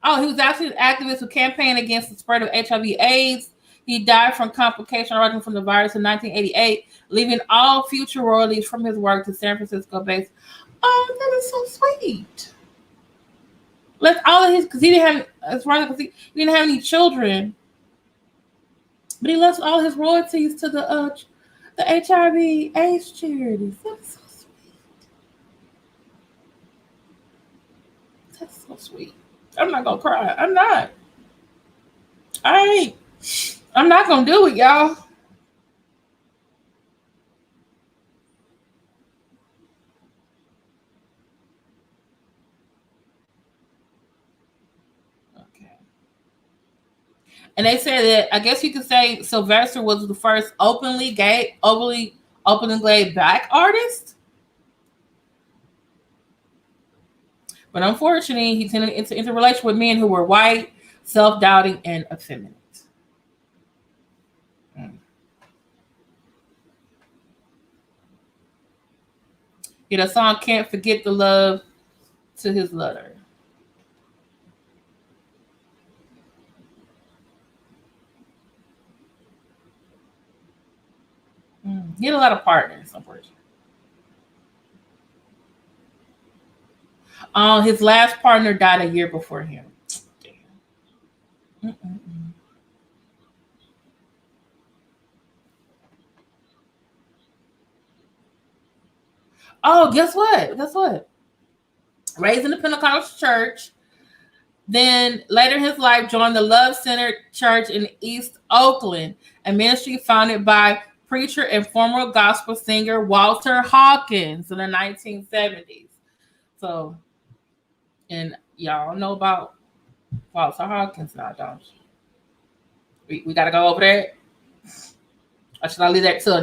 S1: He was actually an activist who campaigned against the spread of HIV/AIDS. He died from complications arising from the virus in 1988, leaving all future royalties from his work to San Francisco-based. Oh, that is so sweet. Left all of his, because he didn't have, it's right, because he didn't have any children, but he left all his royalties to the HIV/AIDS charities. That's so sweet. That's so sweet. I'm not gonna cry. I'm not. I'm not gonna do it, y'all. Okay. And they said that, I guess you could say Sylvester was the first openly gay black artist. But unfortunately, he tended into relation with men who were white, self-doubting, and effeminate. The song "Can't Forget the Love" to his letter. He had a lot of partners, unfortunately. His last partner died a year before him. Oh, guess what? Raised in the Pentecostal church. Then later in his life joined the Love Center Church in East Oakland, a ministry founded by preacher and former gospel singer Walter Hawkins in the 1970s. So, and y'all know about Walter Hawkins now, don't you? We got to go over that. Or should I leave that to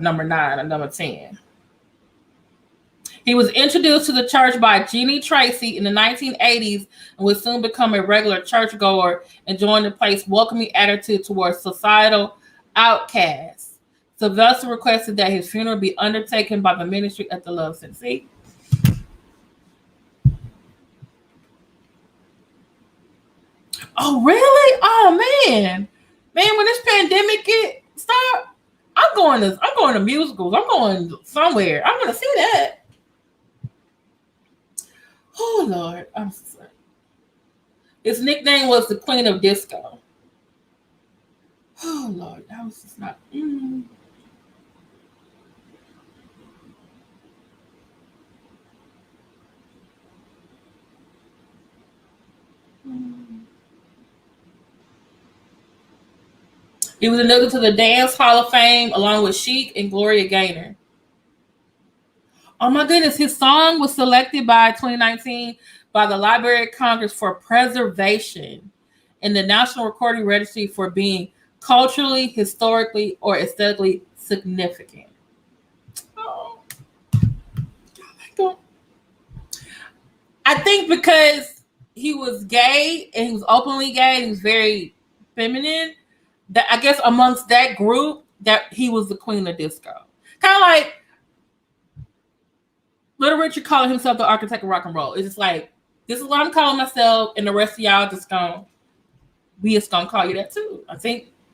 S1: number 9 or number 10? He was introduced to the church by Jeannie Tracy in the 1980s and would soon become a regular churchgoer, enjoying the place's welcoming attitude towards societal outcasts. Sylvester requested that his funeral be undertaken by the ministry at the Love Center. See? Oh, really? Oh, man. Man, when this pandemic get stop, I'm going to musicals. I'm going somewhere. I'm going to see that. Oh, Lord. I'm sorry. His nickname was the Queen of Disco. Oh, Lord. That was just not... He was inducted to the Dance Hall of Fame along with Chic and Gloria Gaynor. Oh my goodness, his song was selected by 2019 by the Library of Congress for preservation in the National Recording Registry for being culturally, historically, or aesthetically significant. Oh my God. I think because he was gay and he was openly gay and he was very feminine, that I guess amongst that group that he was the Queen of Disco. Kind of like Little Richard calling himself the architect of rock and roll. It's just like, this is what I'm calling myself, and the rest of y'all we just gonna call you that too. I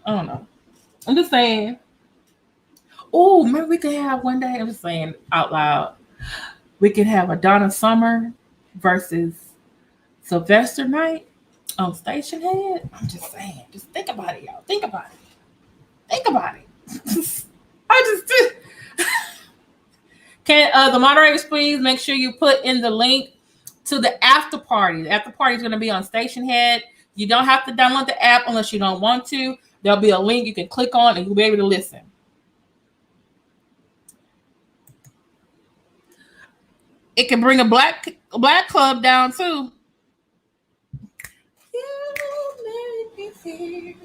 S1: don't know. I'm just saying. Oh, maybe we could have one day, I'm just saying out loud, we could have a Donna Summer versus Sylvester night on Stationhead. I'm just saying. Just think about it, y'all. Think about it. I just did. Can the moderators please make sure you put in the link to the after party? The after party is going to be on Stationhead. You don't have to download the app unless you don't want to. There'll be a link you can click on and you'll be able to listen. It can bring a black club down too. You make me feel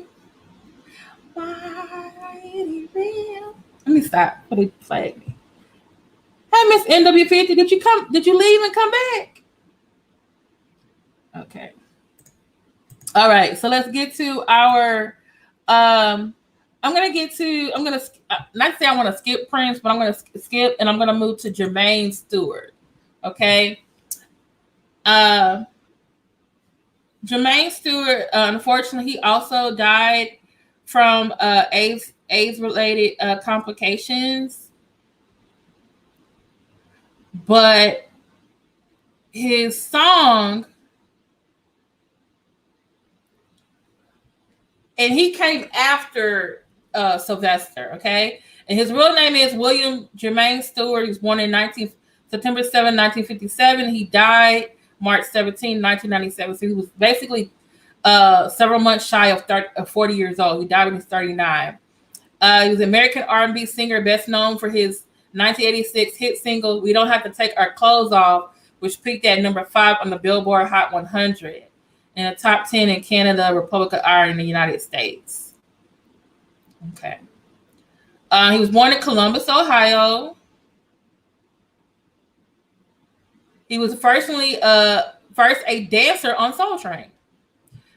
S1: mighty real. Let me stop. Let me flag me. Hey, Miss NW50, did you leave and come back? Okay. All right, so let's get to our I'm gonna not say I want to skip Prince, but I'm gonna skip and I'm gonna move to Jermaine Stewart. Okay. Jermaine Stewart, unfortunately, he also died from AIDS related complications. But his song, and he came after Sylvester, okay? And his real name is William Jermaine Stewart. He was born in September 7, 1957. He died March 17, 1997. So he was basically several months shy of 40 years old. He died when he was 39. He was an American R&B singer, best known for his 1986 hit single, We Don't Have to Take Our Clothes Off, which peaked at number 5 on the Billboard Hot 100 and a top 10 in Canada, Republic of Ireland, and the United States. Okay. He was born in Columbus, Ohio. He was first a dancer on Soul Train,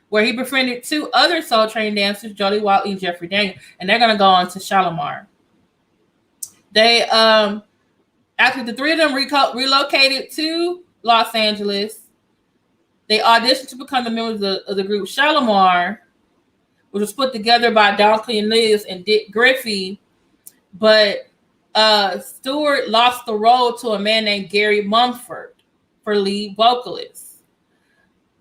S1: where he befriended two other Soul Train dancers, Jody Watley and Jeffrey Daniel, and they're going to go on to Shalimar. They, after the three of them relocated to Los Angeles, they auditioned to become the members of the group Shalimar, which was put together by Don Cornelius and Dick Griffey, but Stewart lost the role to a man named Gary Mumford for lead vocalist.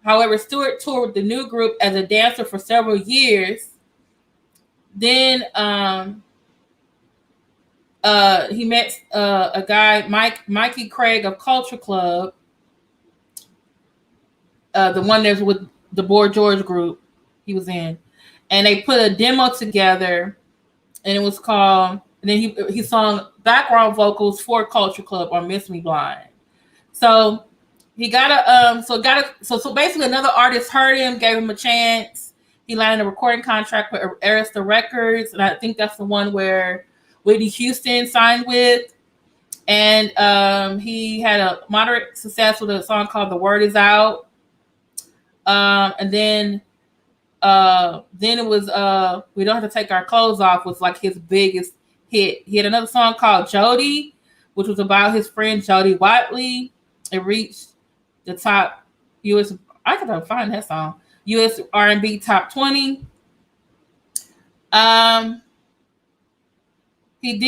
S1: However, Stewart toured with the new group as a dancer for several years. Then he met a guy, Mikey Craig of Culture Club, the one that's with the Boy George group he was in. And they put a demo together, and it was called, and then he sung background vocals for Culture Club on Miss Me Blind. So he got so basically another artist heard him, gave him a chance. He landed a recording contract with Arista Records, and I think that's the one where Whitney Houston signed with. And he had a moderate success with a song called The Word Is Out. And then it was We Don't Have to Take Our Clothes Off was like his biggest hit. He had another song called Jody, which was about his friend Jody Watley. It reached the top US, I gotta find that song, US R&B top 20. He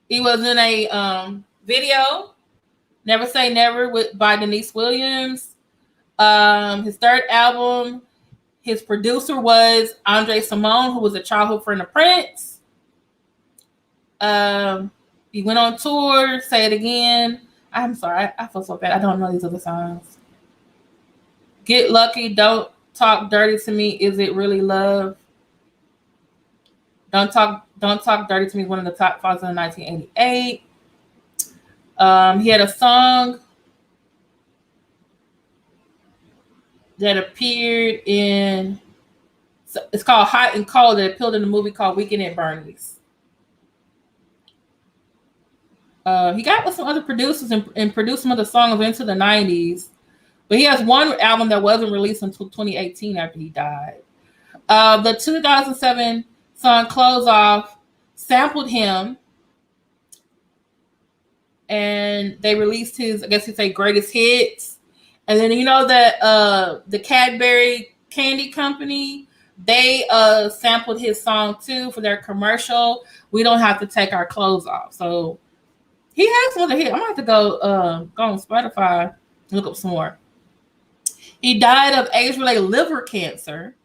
S1: was in a video, Never Say Never by Denise Williams. His third album, his producer was Andre Simone, who was a childhood friend of Prince. He went on tour, Say It Again. I'm sorry, I feel so bad. I don't know these other songs. Get Lucky, Don't Talk Dirty to Me, Is It Really Love? Don't Talk Dirty to Me, one of the top songs in 1988. He had a song that appeared in, it's called Hot and Cold, that appeared in a movie called Weekend at Bernie's. He got with some other producers and produced some of the songs into the 90s, but he has one album that wasn't released until 2018 after he died. The 2007 song Close Off sampled him, and they released his, I guess you'd say, greatest hits. And then, you know, that the Cadbury Candy Company, they sampled his song too for their commercial, We Don't Have to Take Our Clothes Off. So he has some other hits. I'm going to have to go on Spotify and look up some more. He died of age-related liver cancer.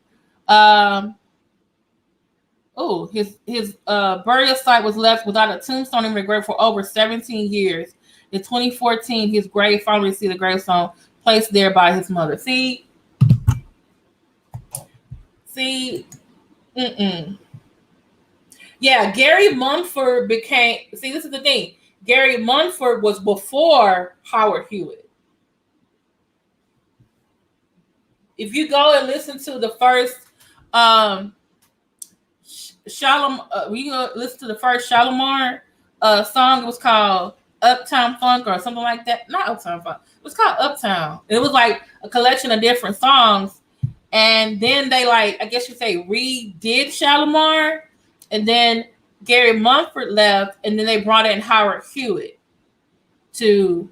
S1: His burial site was left without a tombstone in regret for over 17 years. In 2014, his grave finally received a gravestone placed there by his mother. Yeah, Gary Mumford became, this is the thing. Gary Mumford was before Howard Hewitt. If you go and listen to the first Shalimar song, it was called Uptown Funk or something like that. Not Uptown Funk. It was called Uptown. It was like a collection of different songs. And then they, like, I guess you say, redid Shalimar. And then Gary Mumford left, and then they brought in Howard Hewitt and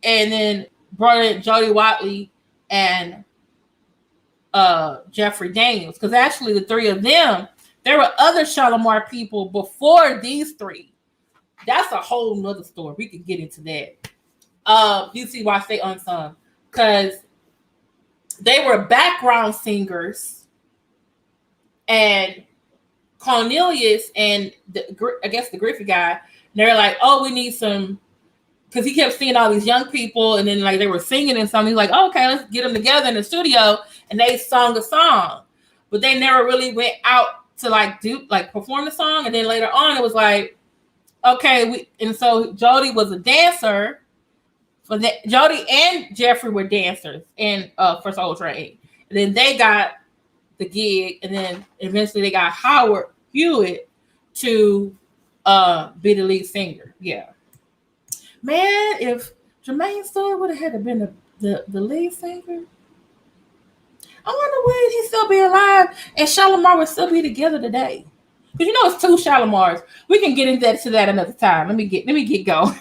S1: then brought in Jody Watley and Jeffrey Daniels. Because actually the three of them, there were other Shalimar people before these three. That's a whole nother story. We could get into that. You see why they unsung. Because they were background singers, and Cornelius and the Griffey guy, they're like, oh, we need some, because he kept seeing all these young people, and then like they were singing and something. He's like, oh, okay, let's get them together in the studio, and they sung a song, but they never really went out to perform the song. And then later on, it was like, okay, and so Jody was a dancer. Jody and Jeffrey were dancers in for Soul Train, and then they got the gig, and then eventually they got Howard Hewitt to be the lead singer. Yeah. Man, if Jermaine Stewart would have had to been the lead singer, I wonder would he still be alive and LeMarr would still be together today. Because you know it's two LeMarrs. We can get into that another time. Let me get going.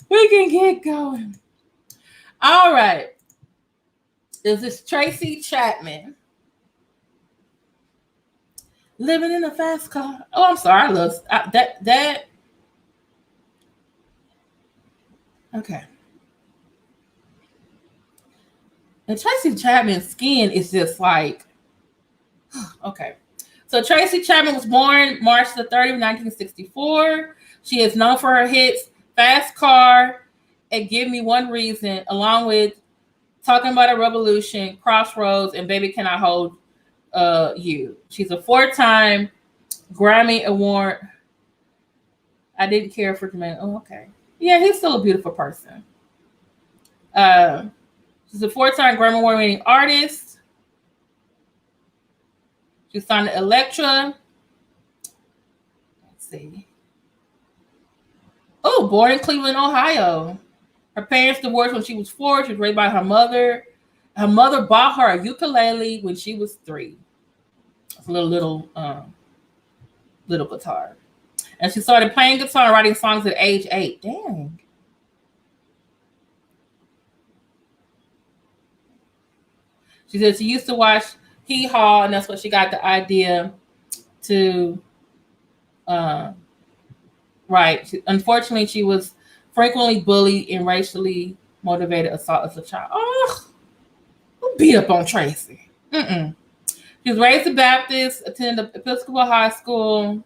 S1: We can get going. All right. This is Tracy Chapman. Living in a fast car. Oh, I'm sorry. I love that. Okay. And Tracy Chapman's skin is just like, okay. So Tracy Chapman was born March the 30th, 1964. She is known for her hits Fast Car and Give Me One Reason, along with Talking About a Revolution, Crossroads, and Baby Can I Hold You. She's a 4-time Grammy Award. I didn't care for Jermaine. Oh, okay. Yeah, he's still a beautiful person. She's a 4-time Grammy Award winning artist. She signed to Elektra. Let's see. Oh, born in Cleveland, Ohio. Her parents divorced when she was 4. She was raised by her mother. Her mother bought her a ukulele when she was 3. It's a little guitar. And she started playing guitar and writing songs at age 8. Dang. She said she used to watch Hee Haw, and that's what she got the idea to write. Unfortunately, she was frequently bullied and racially motivated assault as a child. Oh, who beat up on Tracy? She was raised a Baptist, attended Episcopal High School.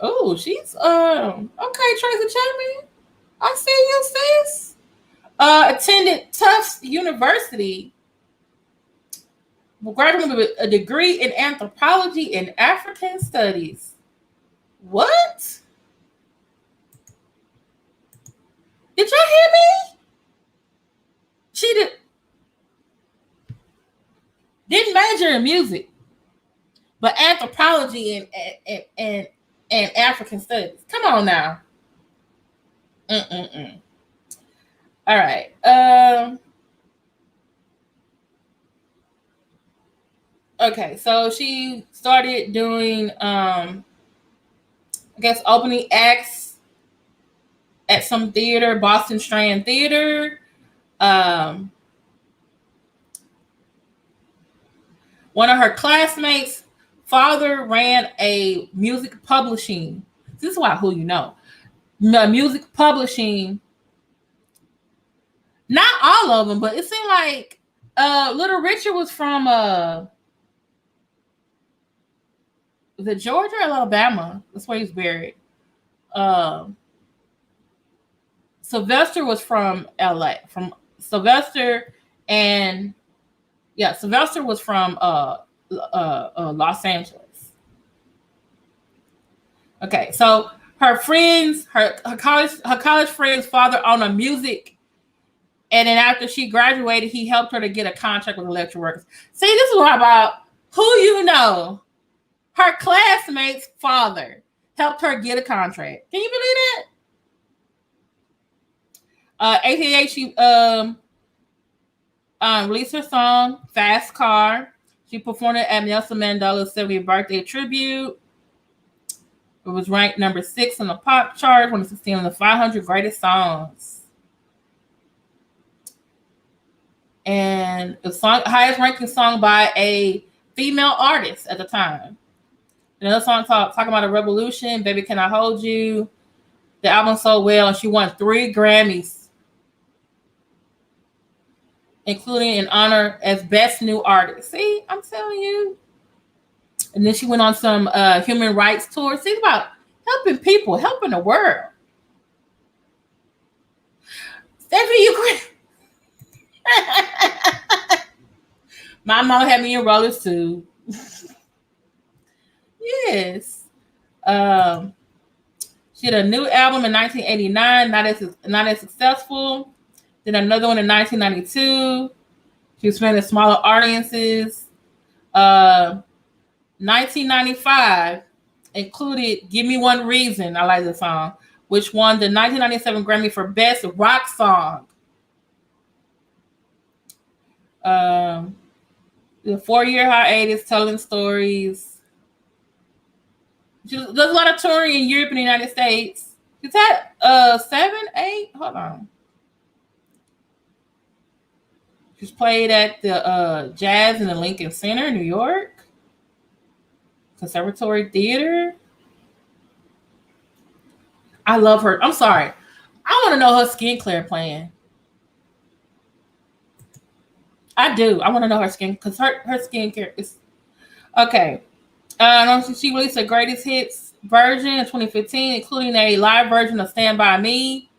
S1: Oh, she's okay, Tracy Chapman. I see you, sis. Attended Tufts University. Graduated with a degree in anthropology and African studies. What? Did y'all hear me? She didn't major in music, but anthropology and African studies. Come on now. All right. Okay, so she started doing, I guess, opening acts at some theater, Boston Strand Theater. One of her classmates' father ran a music publishing. This is why who you know. Music publishing. Not all of them, but it seemed like Little Richard was from was it Georgia or Alabama? That's where he's buried. Sylvester was from LA. From Sylvester and Sylvester was from Los Angeles. Okay, so her friends, her college friend's father owned a music, and then after she graduated, he helped her to get a contract with Electric Works. See, this is what about who you know. Her classmate's father helped her get a contract. Can you believe that? AKA, she released her song "Fast Car." She performed it at Nelson Mandela's 70th birthday tribute. It was ranked number 6 on the pop chart, 2016 on the 500 greatest songs. And the highest ranking song by a female artist at the time. Another song talking about a revolution, Baby Can I Hold You. The album sold well, and she won 3 Grammys, including an honor as Best New Artist. See, I'm telling you. And then she went on some human rights tours. See, about helping people, helping the world. Stephanie, you My mom had me in rollers too. Yes. She had a new album in 1989, not as successful. Then another one in 1992. She was playing to smaller audiences. 1995 included "Give Me One Reason." I like the song, which won the 1997 Grammy for Best Rock Song. The 4-year hiatus, telling stories. She does a lot of touring in Europe and the United States. She's had 7, 8. Hold on. She's played at the Jazz in the Lincoln Center, New York. Conservatory Theater. I love her. I'm sorry. I want to know her skincare plan. I do. I want to know her skin because her skincare is okay. She released a greatest hits version in 2015, including a live version of "Stand By Me."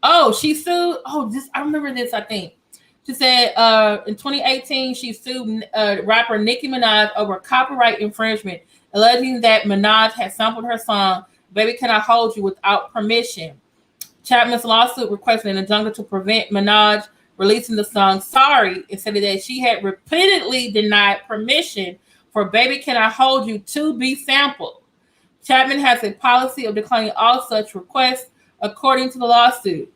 S1: Oh, she sued. Oh, I remember this. I think she said in 2018 she sued rapper Nicki Minaj over copyright infringement, alleging that Minaj had sampled her song "Baby Can I Hold You" without permission. Chapman's lawsuit requested an injunction to prevent Minaj releasing the song "Sorry" and said that she had repeatedly denied permission for "Baby Can I Hold You" to be sampled. Chapman has a policy of declining all such requests, according to the lawsuit.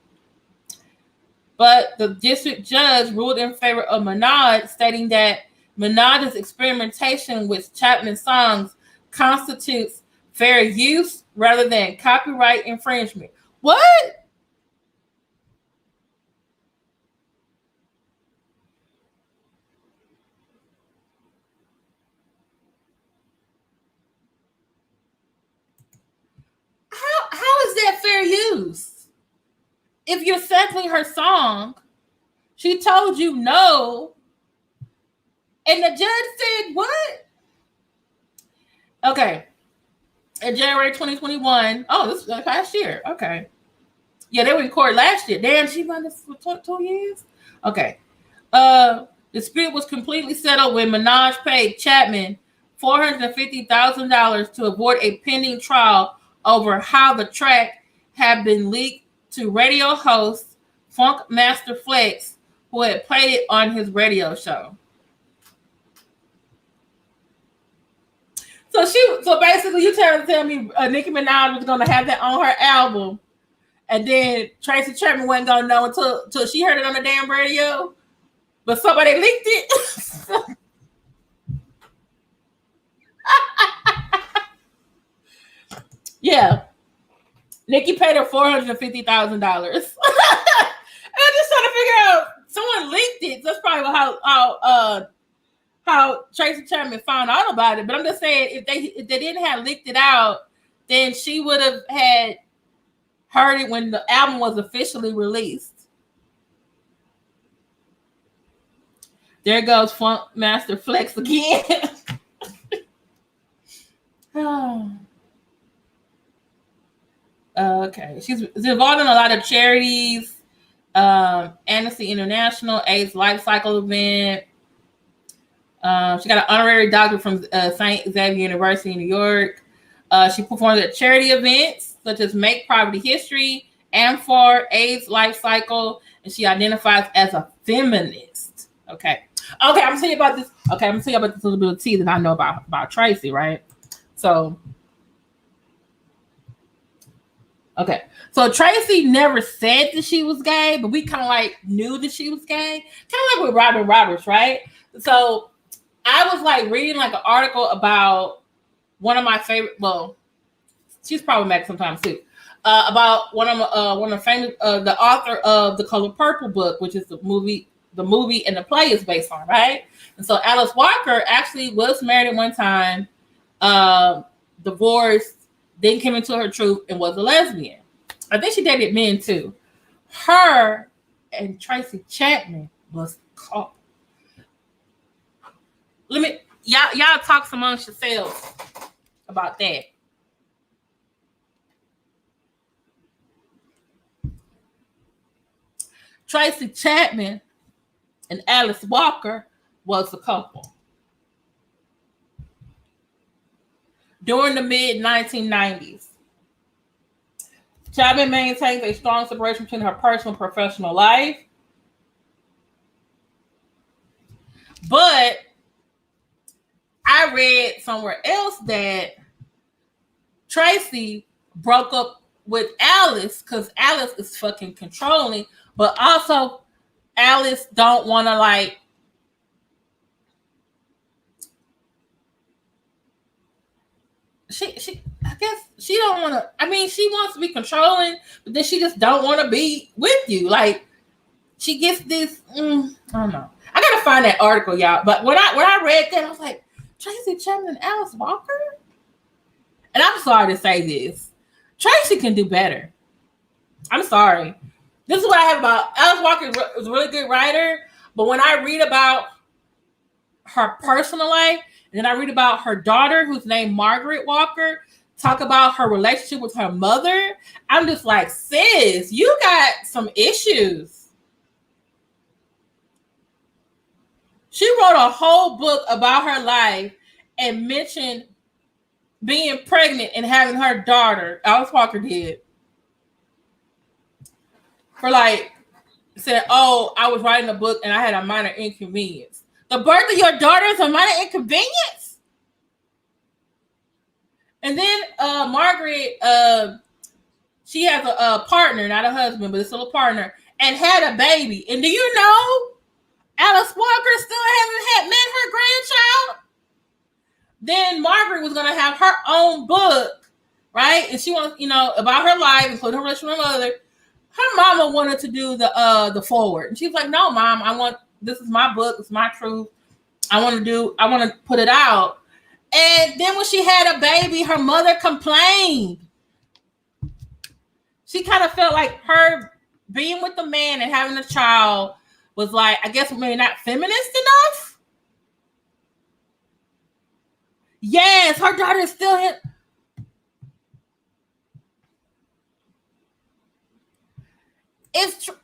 S1: But the district judge ruled in favor of Minaj, stating that Minaj's experimentation with Chapman's songs constitutes fair use rather than copyright infringement. What? How is that fair use? If you're sampling her song, she told you no, and the judge said what? Okay. In January 2021. Oh, this was last year. Okay. Yeah, they were in court last year. Damn, she run this for 2 years? Okay. The dispute was completely settled when Minaj paid Chapman $450,000 to avoid a pending trial over how the track had been leaked to radio host Funk Master Flex, who had played it on his radio show. So basically, you trying to tell me Nicki Minaj was going to have that on her album, and then Tracy Chapman wasn't going to know until she heard it on the damn radio, but somebody leaked it. Yeah, Nicki paid her $450,000. I'm just trying to figure out. Someone leaked it. That's probably how Tracy Chapman found out about it. But I'm just saying, if they didn't have leaked it out, then she would have had heard it when the album was officially released. There goes Funk Master Flex again. Okay, she's involved in a lot of charities, Amnesty International, AIDS Life Cycle event. She got an honorary doctorate from St. Xavier University in New York. She performs at charity events such as Make Poverty History, AMFAR, AIDS Life Cycle, and she identifies as a feminist. Okay, I'm gonna tell you about this. Okay, I'm gonna tell you about this little bit of tea that I know about Tracy, right? So. Okay, so Tracy never said that she was gay, but we kind of like knew that she was gay. Kind of like with Robin Roberts, right? So I was like reading like an article about one of my favorite. Well, she's problematic sometimes too. About one of famous the author of The Color Purple book, which is the movie and the play is based on, right? And so Alice Walker actually was married at one time, divorced. Then came into her truth and was a lesbian. I think she dated men too. Her and Tracy Chapman was couple. Y'all talk amongst yourselves about that. Tracy Chapman and Alice Walker was a couple. During the mid-1990s, Chapman maintains a strong separation between her personal and professional life. But I I read somewhere else that Tracy broke up with Alice because Alice is fucking controlling, but also Alice don't want to like. She I guess she don't want to. I mean, she wants to be controlling, but then she just don't want to be with you. Like she gets this. I don't know. I gotta find that article, y'all. But when I read that, I was like, Tracy Chapman and Alice Walker. And I'm sorry to say this, Tracy can do better. I'm sorry. This is what I have about Alice Walker. Is a really good writer, but when I read about her personal life, and then I read about her daughter, who's named Margaret Walker, talk about her relationship with her mother, I'm just like, sis, you got some issues. She wrote a whole book about her life and mentioned being pregnant and having her daughter, Alice Walker did, for like, said, oh, I was writing a book and I had a minor inconvenience. The birth of your daughter is a minor inconvenience? And then Margaret, she has a partner, not a husband, but it's still a partner, and had a baby. And do you know Alice Walker still hasn't met her grandchild? Then Margaret was going to have her own book, right? And she wants, about her life, including her relationship with her mother. Her mama wanted to do the forward. And she was like, no, Mom, this is my book. It's my truth. I want to put it out. And then when she had a baby, her mother complained. She kind of felt like her being with the man and having a child was like, I guess maybe not feminist enough. Yes, her daughter is still here. It's true.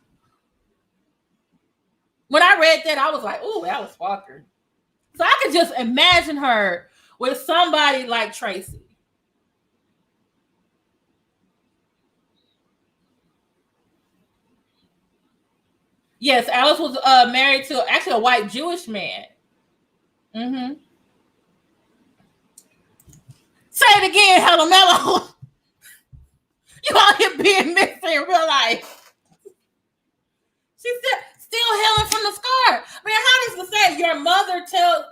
S1: When I read that, I was like, ooh, Alice Walker. So I could just imagine her with somebody like Tracy. Yes, Alice was married to actually a white Jewish man. Mm-hmm. Say it again, Helen Mello. You out here being missed in real life. She's still healing from the scar. I mean, how does it say your mother tells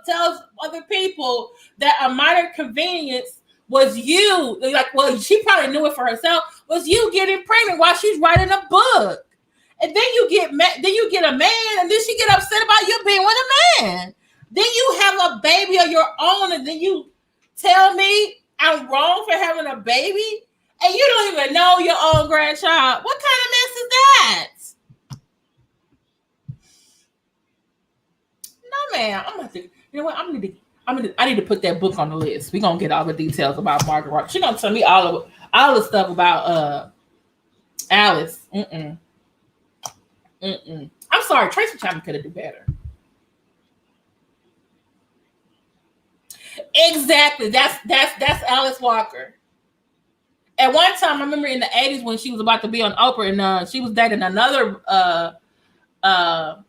S1: other people that a minor convenience was you? Like, well, she probably knew it for herself. Was you getting pregnant while she's writing a book? And then you get a man, and then she get upset about you being with a man. Then you have a baby of your own, and then you tell me I'm wrong for having a baby, and you don't even know your own grandchild. What kind of mess is that? No, man. I'm gonna think. You know what? I need to put that book on the list. We're gonna get all the details about Margaret Walker. She's gonna tell me all the stuff about Alice. I'm sorry, Tracy Chapman could have done better. Exactly. That's Alice Walker. At one time, I remember in the 80s when she was about to be on Oprah, and she was dating another in a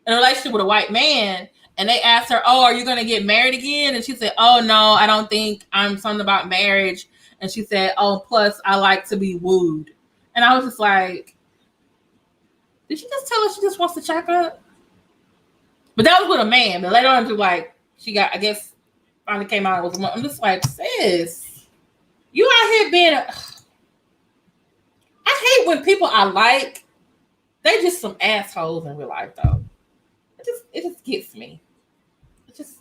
S1: relationship with a white man, and they asked her, "Oh, are you going to get married again?" And she said, "Oh no, I don't think I'm something about marriage." And she said, "Oh, plus I like to be wooed." And I was just like, did she just tell us she just wants to check up? But that was with a man. But later on, she got, I guess, finally came out with a woman. I'm just like, sis, you out here being I hate when people I like, they just some assholes in real life, though. It just gets me. It just,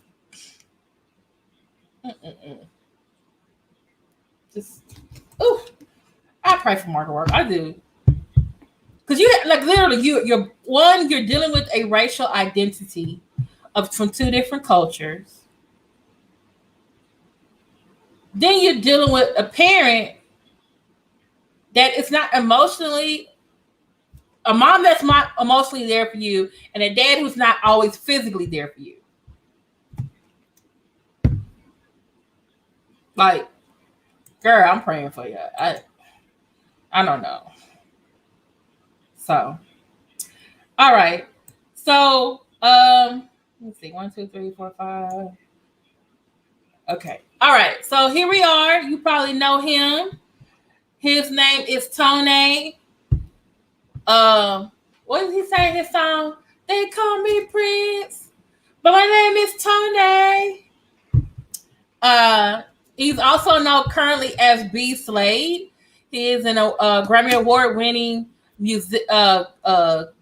S1: ooh. I pray for Margaret Walker. I do. Because you're dealing with a racial identity from two different cultures. Then you're dealing with a parent that is not emotionally, a mom that's not emotionally there for you, and a dad who's not always physically there for you. Like, girl, I'm praying for you. I don't know. So, all right. So, let's see. 1, 2, 3, 4, 5. Okay. All right. So here we are. You probably know him. His name is Tone. What did he say in his song? They call me Prince, but my name is Tone. He's also known currently as B. Slade. He is an Grammy Award-winning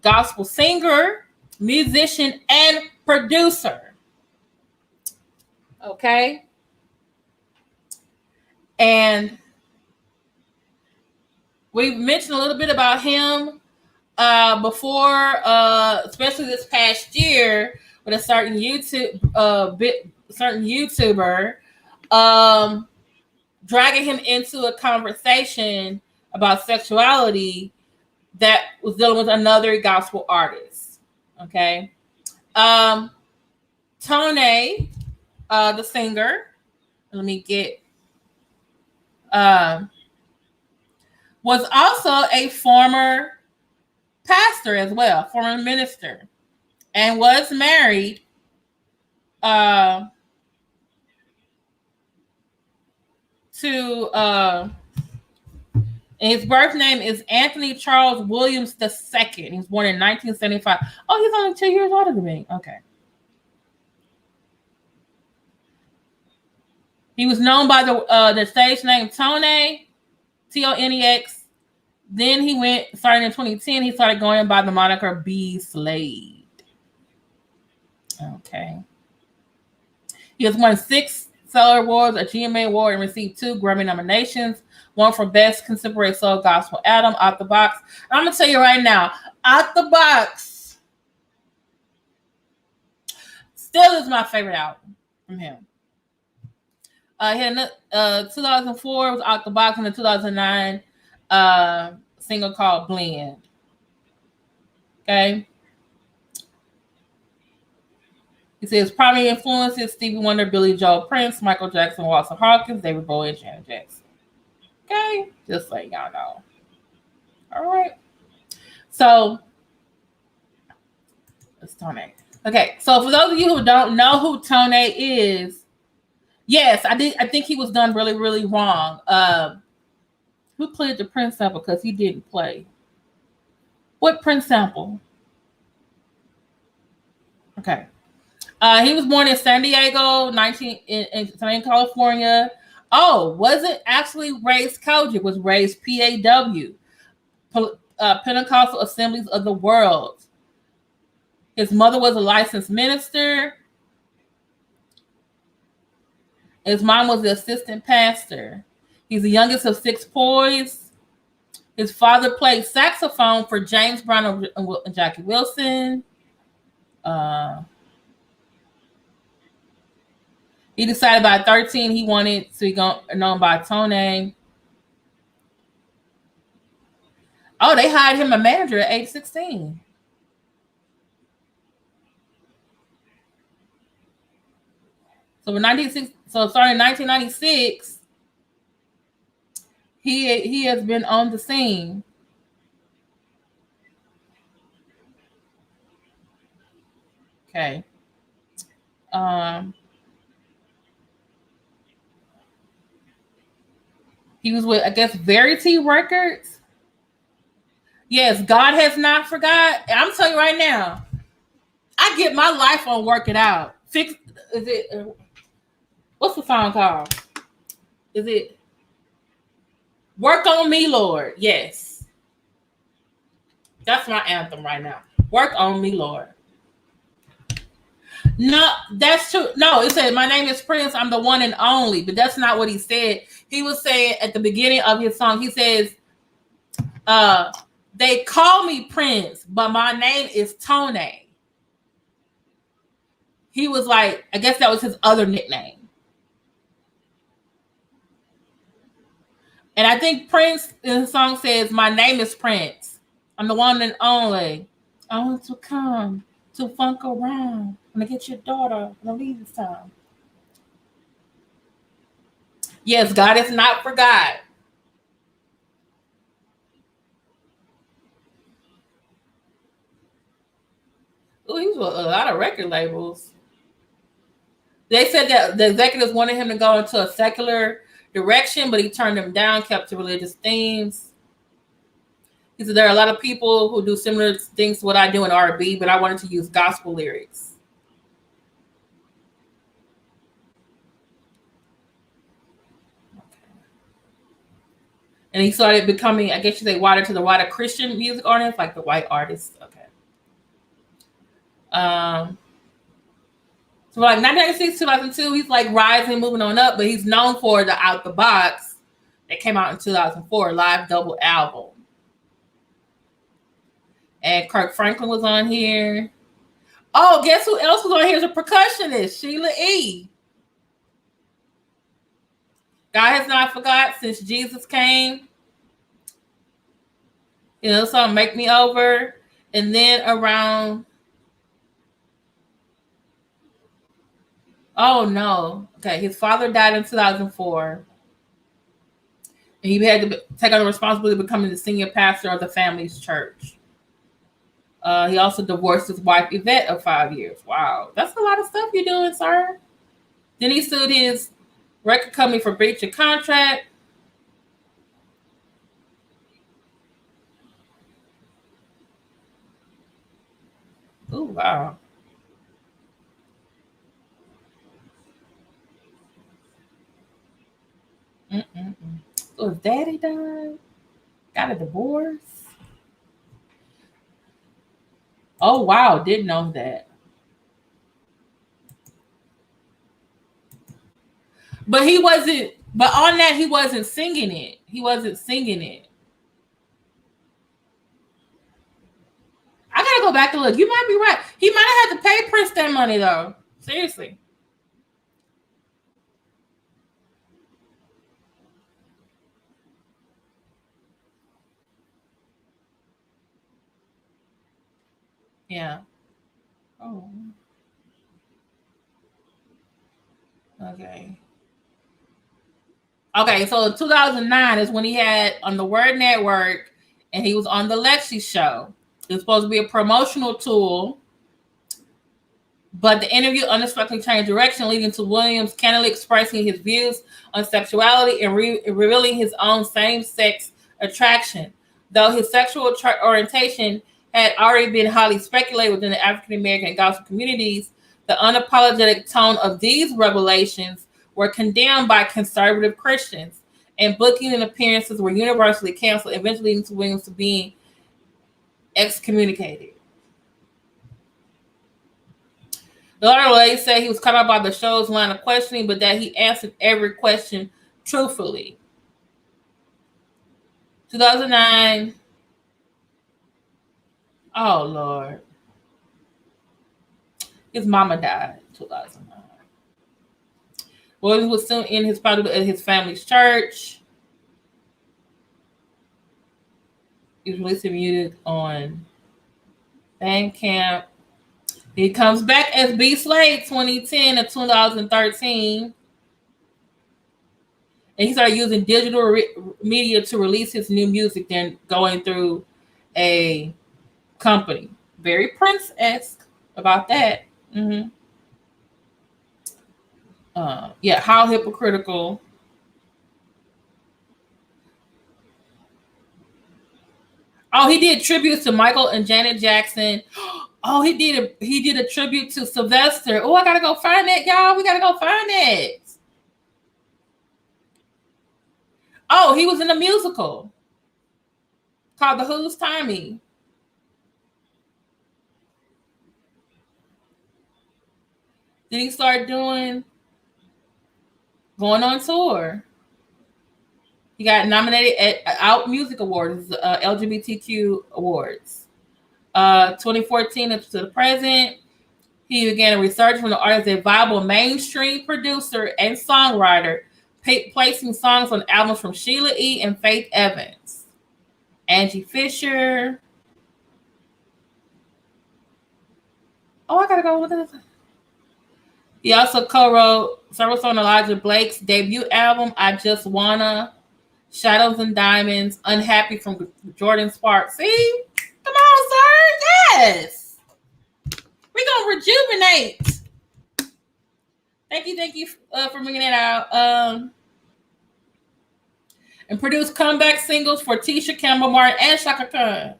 S1: gospel singer, musician, and producer. Okay. And we've mentioned a little bit about him before, especially this past year, with a certain YouTuber dragging him into a conversation about sexuality that was dealing with another gospel artist. Okay. Tone, the singer, let me get, was also a former pastor as well, former minister, and was married to his birth name is Anthony Charles Williams II. He was born in 1975. Oh, he's only 2 years older than me. Okay. He was known by the stage name Tone, Tonex. Then starting in 2010, he started going by the moniker B. Slade. Okay. He has won 6 Stellar Awards, a GMA Award, and received 2 Grammy nominations. One for Best Contemporary Soul Gospel Album, Out the Box. And I'm going to tell you right now, Out the Box still is my favorite album from him. He had 2004 was Out the Box, and the 2009 single called Blend. Okay. He says primary influences: Stevie Wonder, Billie Joel, Prince, Michael Jackson, Walter Hawkins, David Bowie, and Janet Jackson. Okay, just so y'all know. All right. So it's Tone. Okay, so for those of you who don't know who Tone is, yes, I think he was done really, really wrong. Who played the Prince sample? Because he didn't play. What Prince sample? Okay. He was born in San Diego, in California. Oh, wasn't actually raised Kojic, was raised PAW, Pentecostal Assemblies of the World. His mother was a licensed minister. His mom was the assistant pastor. He's the youngest of 6 boys. His father played saxophone for James Brown and Jackie Wilson. He decided by 13 he wanted to be known by Tone. Oh, they hired him a manager at age 16. So starting in 1996, he has been on the scene. Okay. He was with, I guess, Verity Records. Yes, God has not forgot. And I'm telling you right now, I get my life on Work It Out. What's the song called? Is it Work on Me, Lord? Yes. That's my anthem right now. Work on me, Lord. No, that's true. No, it said, my name is Prince. I'm the one and only. But that's not what he said. He was saying at the beginning of his song, he says, they call me Prince, but my name is Tone. He was like, I guess that was his other nickname. And I think Prince in the song says, my name is Prince. I'm the one and only. I want to come to funk around. I'm going to get your daughter. I'm going to leave this time. Yes, God has not forgot. Oh, he was with a lot of record labels. They said that the executives wanted him to go into a secular direction, but he turned them down, kept to religious themes. He said there are a lot of people who do similar things to what I do in R&B, but I wanted to use gospel lyrics. And he started becoming, I guess you say, wider to the wider Christian music artists, like the white artists. Okay. So like 1996, 2002, he's like rising, moving on up, but he's known for the Out the Box that came out in 2004, live double album. And Kirk Franklin was on here. Oh, guess who else was on here as a percussionist? Sheila E. God has not forgot since Jesus came. You know, so Make Me Over. And then around, oh no. Okay, his father died in 2004. And he had to take on the responsibility of becoming the senior pastor of the family's church. He also divorced his wife, Yvette, of 5 years. Wow. That's a lot of stuff you're doing, sir. Then he sued his record company for breach of contract. Oh, wow. So his daddy died? Got a divorce? Oh, wow. Didn't know that. But he wasn't, but on that, he wasn't singing it. He wasn't singing it. I gotta go back and look. You might be right. He might have had to pay Prince that money, though. Seriously. Yeah. Oh. Okay. Okay, so 2009 is when he had on the Word Network, and he was on the Lexi Show. It was supposed to be a promotional tool, but the interview unexpectedly changed direction, leading to Williams candidly expressing his views on sexuality and revealing his own same-sex attraction. Though his sexual orientation had already been highly speculated within the African-American and gospel communities, the unapologetic tone of these revelations were condemned by conservative Christians, and booking and appearances were universally canceled, eventually leading to Williams to being excommunicated. The other lady said he was caught up by the show's line of questioning, but that he answered every question truthfully. 2009. Oh, Lord. His mama died in 2009. Williams was soon in his family's church. He was releasing music on Bandcamp. He comes back as B. Slade 2010 to 2013. And he started using digital media to release his new music than going through a company. Very Prince-esque about that. Mm-hmm. Yeah, how hypocritical. Oh, he did tributes to Michael and Janet Jackson. Oh, he did a tribute to Sylvester. Oh, I gotta go find that, y'all. We gotta go find it. Oh, he was in a musical called The Who's Tommy. Then he started going on tour. He got nominated at Out Music Awards, LGBTQ awards. 2014 to the present, he began a research from the artist as a viable mainstream producer and songwriter, placing songs on albums from Sheila E. and Faith Evans, Angie Fisher. Oh, I gotta go look at this. He also co-wrote several songs on Elijah Blake's debut album, I Just Wanna, Shadows and Diamonds, Unhappy from Jordan Sparks. See? Come on, sir. Yes. We're going to rejuvenate. Thank you for bringing that out. And produced comeback singles for Tisha Campbell Martin and Shaka Khan.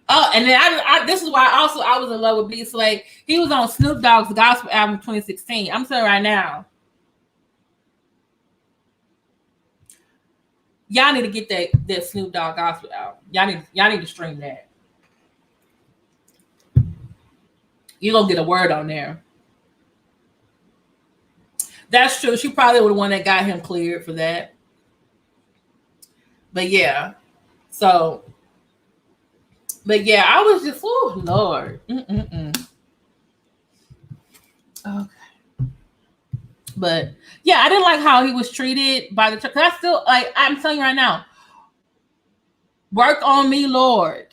S1: Oh, and then I this is why also I was in love with B. Slade. He was on Snoop Dogg's gospel album 2016. I'm saying right now, y'all need to get that Snoop Dogg gospel album. Y'all need to stream that. You're gonna get a word on there. That's true. She probably was the one that got him cleared for that. But yeah. So, but yeah, I was just, oh Lord. Okay. But yeah, I didn't like how he was treated by the church. I still, like, I'm telling you right now, work on me, Lord.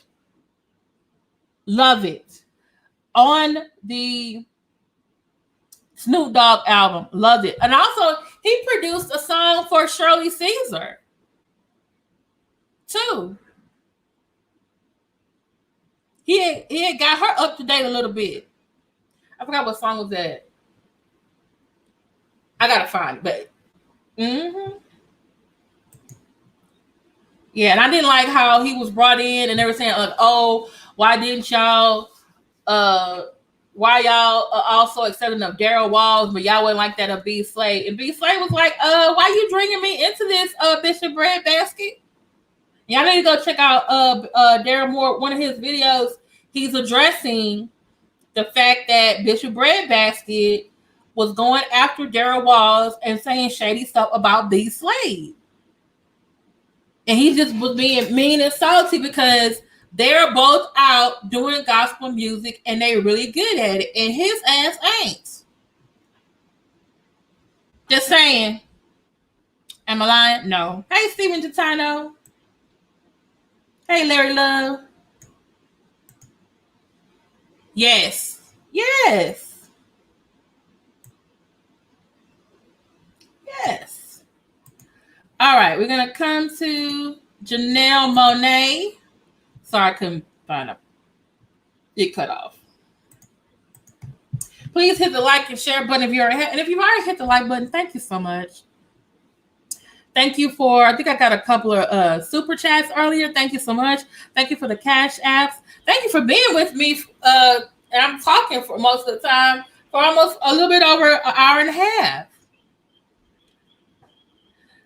S1: Love it. On the Snoop Dogg album, loved it. And also, he produced a song for Shirley Caesar, too. He had got her up to date a little bit. I forgot what song was that. I gotta find it, but yeah, and I didn't like how he was brought in and they were saying, like, oh, why didn't y'all why y'all also accepting of Daryl Walls, but y'all wouldn't like that of B. Slade. And B. Slade was like, why you bringing me into this Bishop Breadbasket? Y'all need to go check out Daryl Moore, one of his videos. He's addressing the fact that Bishop Breadbasket was going after Daryl Walls and saying shady stuff about B. Slade. And he just was being mean and salty because they're both out doing gospel music and they're really good at it. And his ass ain't. Just saying. Am I lying? No. Hey, Steven Titano. Hey, Larry Love. Yes. Yes. Yes. All right. We're going to come to Janelle Monae. Sorry, I couldn't find it. It cut off. Please hit the like and share button if you already have. And if you've already hit the like button, thank you so much. Thank you for, I think I got a couple of super chats earlier. Thank you so much. Thank you for the cash apps. Thank you for being with me. And I'm talking for most of the time for almost a little bit over an hour and a half.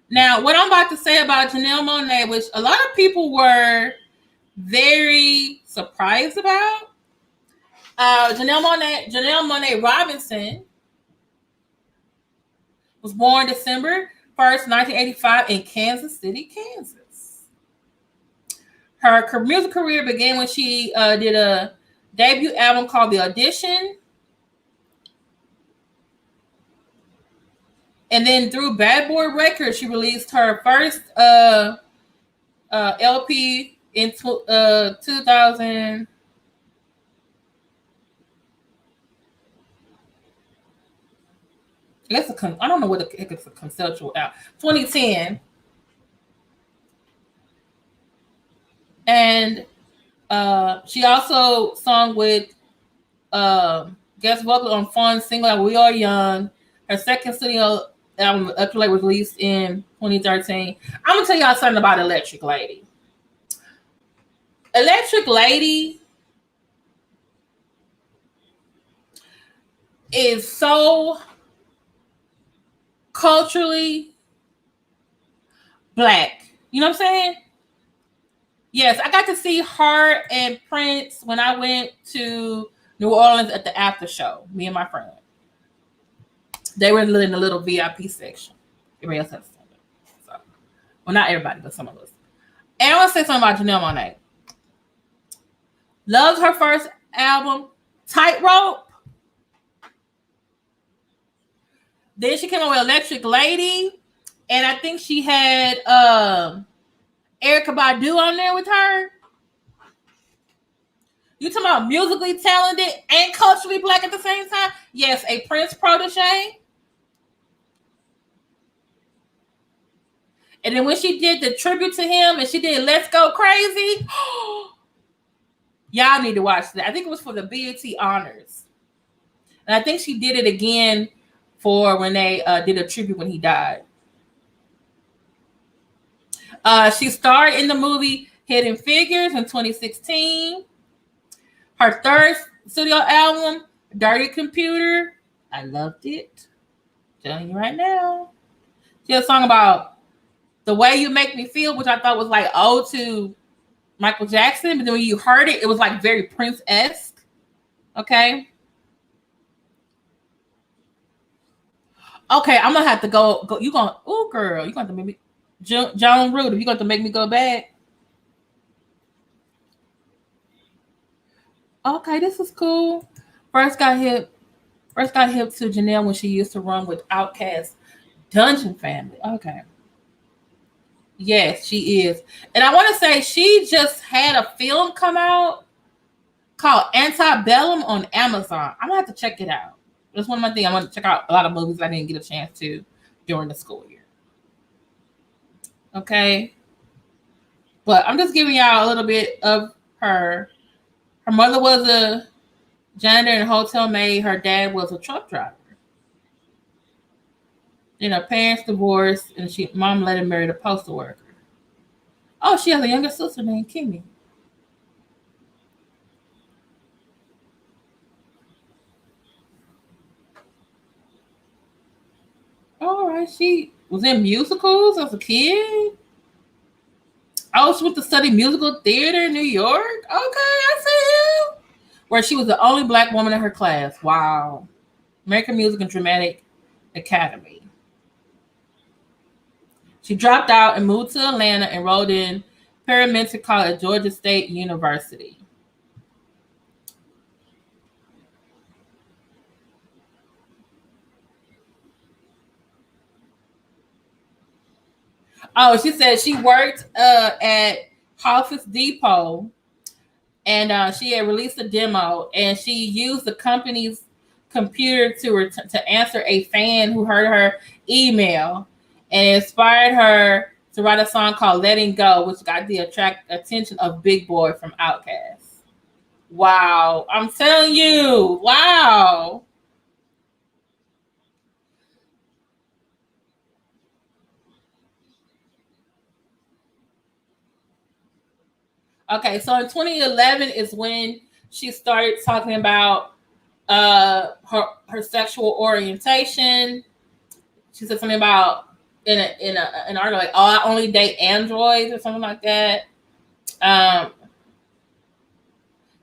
S1: Now, what I'm about to say about Janelle Monae, which a lot of people were very surprised about. Janelle Monae Robinson was born December 1st, 1985 in Kansas City, Kansas. Her music career began when she did a debut album called The Audition. And then through Bad Boy Records, she released her first LP in 2000. I don't know what it's a conceptual album. 2010. And she also sung with guest vocal on Fawn's single We Are Young. Her second studio album, Upper was released in 2013. I'm going to tell y'all something about Electric Lady. Electric Lady is so culturally Black. You know what I'm saying? Yes, I got to see her and Prince when I went to New Orleans at the after show, me and my friend. They were in the little VIP section. Everybody else had to stand up. So, well, not everybody, but some of us. And I want to say something about Janelle Monae. Loved her first album, Tightrope. Then she came out with Electric Lady. And I think she had Erykah Badu on there with her. You talking about musically talented and culturally Black at the same time? Yes, a Prince protege. And then when she did the tribute to him and she did Let's Go Crazy, y'all need to watch that. I think it was for the BET Honors. And I think she did it again for when they did a tribute when he died. She starred in the movie Hidden Figures in 2016. Her third studio album, Dirty Computer, I loved it. Telling you right now. She had a song about The Way You Make Me Feel, which I thought was like ode to Michael Jackson, but then when you heard it, it was like very Prince-esque. Okay. Okay, I'm gonna have to go. You gonna? Oh, girl, you gonna have to make me. Joan Rude, you gonna have to make me go back. Okay, this is cool. First got hip to Janelle when she used to run with Outkast Dungeon Family. Okay. Yes, she is. And I want to say she just had a film come out called Antebellum on Amazon. I'm going to have to check it out. That's one of my things. I want to check out a lot of movies I didn't get a chance to during the school year. Okay. But I'm just giving y'all a little bit of her. Her mother was a janitor and hotel maid. Her dad was a truck driver. Then her parents divorced, and mom let him marry a postal worker. Oh, she has a younger sister named Kimmy. All right, she was in musicals as a kid. Oh, she went to study musical theater in New York. Okay, I see you. Where she was the only Black woman in her class. Wow. American Music and Dramatic Academy. She dropped out and moved to Atlanta, enrolled in Parametric College at Georgia State University. Oh, she said she worked at Office Depot, and she had released a demo, and she used the company's computer to answer a fan who heard her email, and it inspired her to write a song called "Letting Go," which got the attention of Big Boy from Outkast. Wow, I'm telling you, wow. Okay, so in 2011 is when she started talking about her sexual orientation. She said something about in an article like, "Oh, I only date androids" or something like that.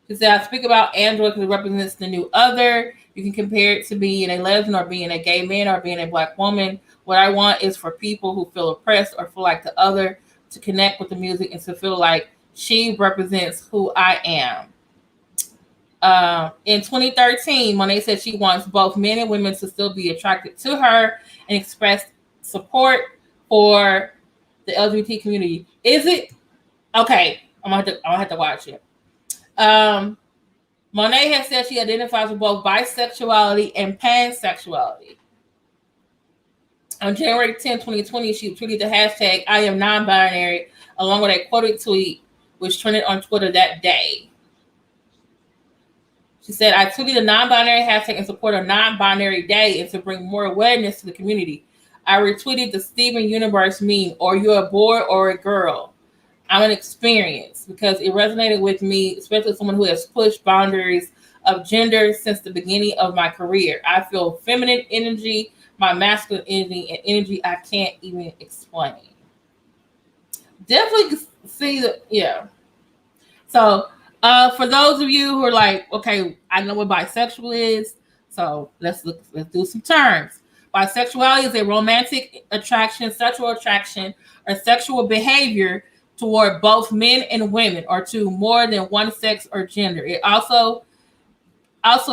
S1: She said, "I speak about android because it represents the new other. You can compare it to being a lesbian or being a gay man or being a Black woman. What I want is for people who feel oppressed or feel like the other to connect with the music and to feel like she represents who I am." In 2013, Monae said she wants both men and women to still be attracted to her and express support for the LGBT community. Is it okay? I'm gonna have to watch it. Monae has said she identifies with both bisexuality and pansexuality. On January 10, 2020, she tweeted the hashtag "I am non-binary" along with a quoted tweet which trended on Twitter that day. She said, "I tweeted a non-binary hashtag in support of Non-Binary Day and to bring more awareness to the community. I retweeted the Steven Universe meme, or you're a boy or a girl. I'm an experience because it resonated with me, especially someone who has pushed boundaries of gender since the beginning of my career. I feel feminine energy, my masculine energy, and energy I can't even explain." Definitely see the, yeah. So for those of you who are like, okay, I know what bisexual is, so let's do some terms. Bisexuality is a romantic attraction, sexual attraction, or sexual behavior toward both men and women, or to more than one sex or gender. It also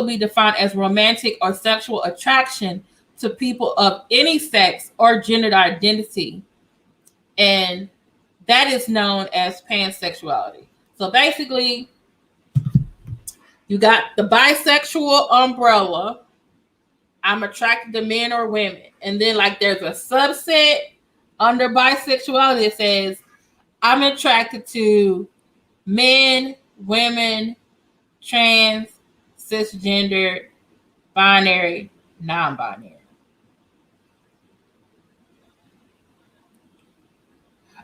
S1: be defined as romantic or sexual attraction to people of any sex or gendered identity, and that is known as pansexuality. So basically, you got the bisexual umbrella. I'm attracted to men or women. And then like there's a subset under bisexuality that says I'm attracted to men, women, trans, cisgender, binary, non-binary.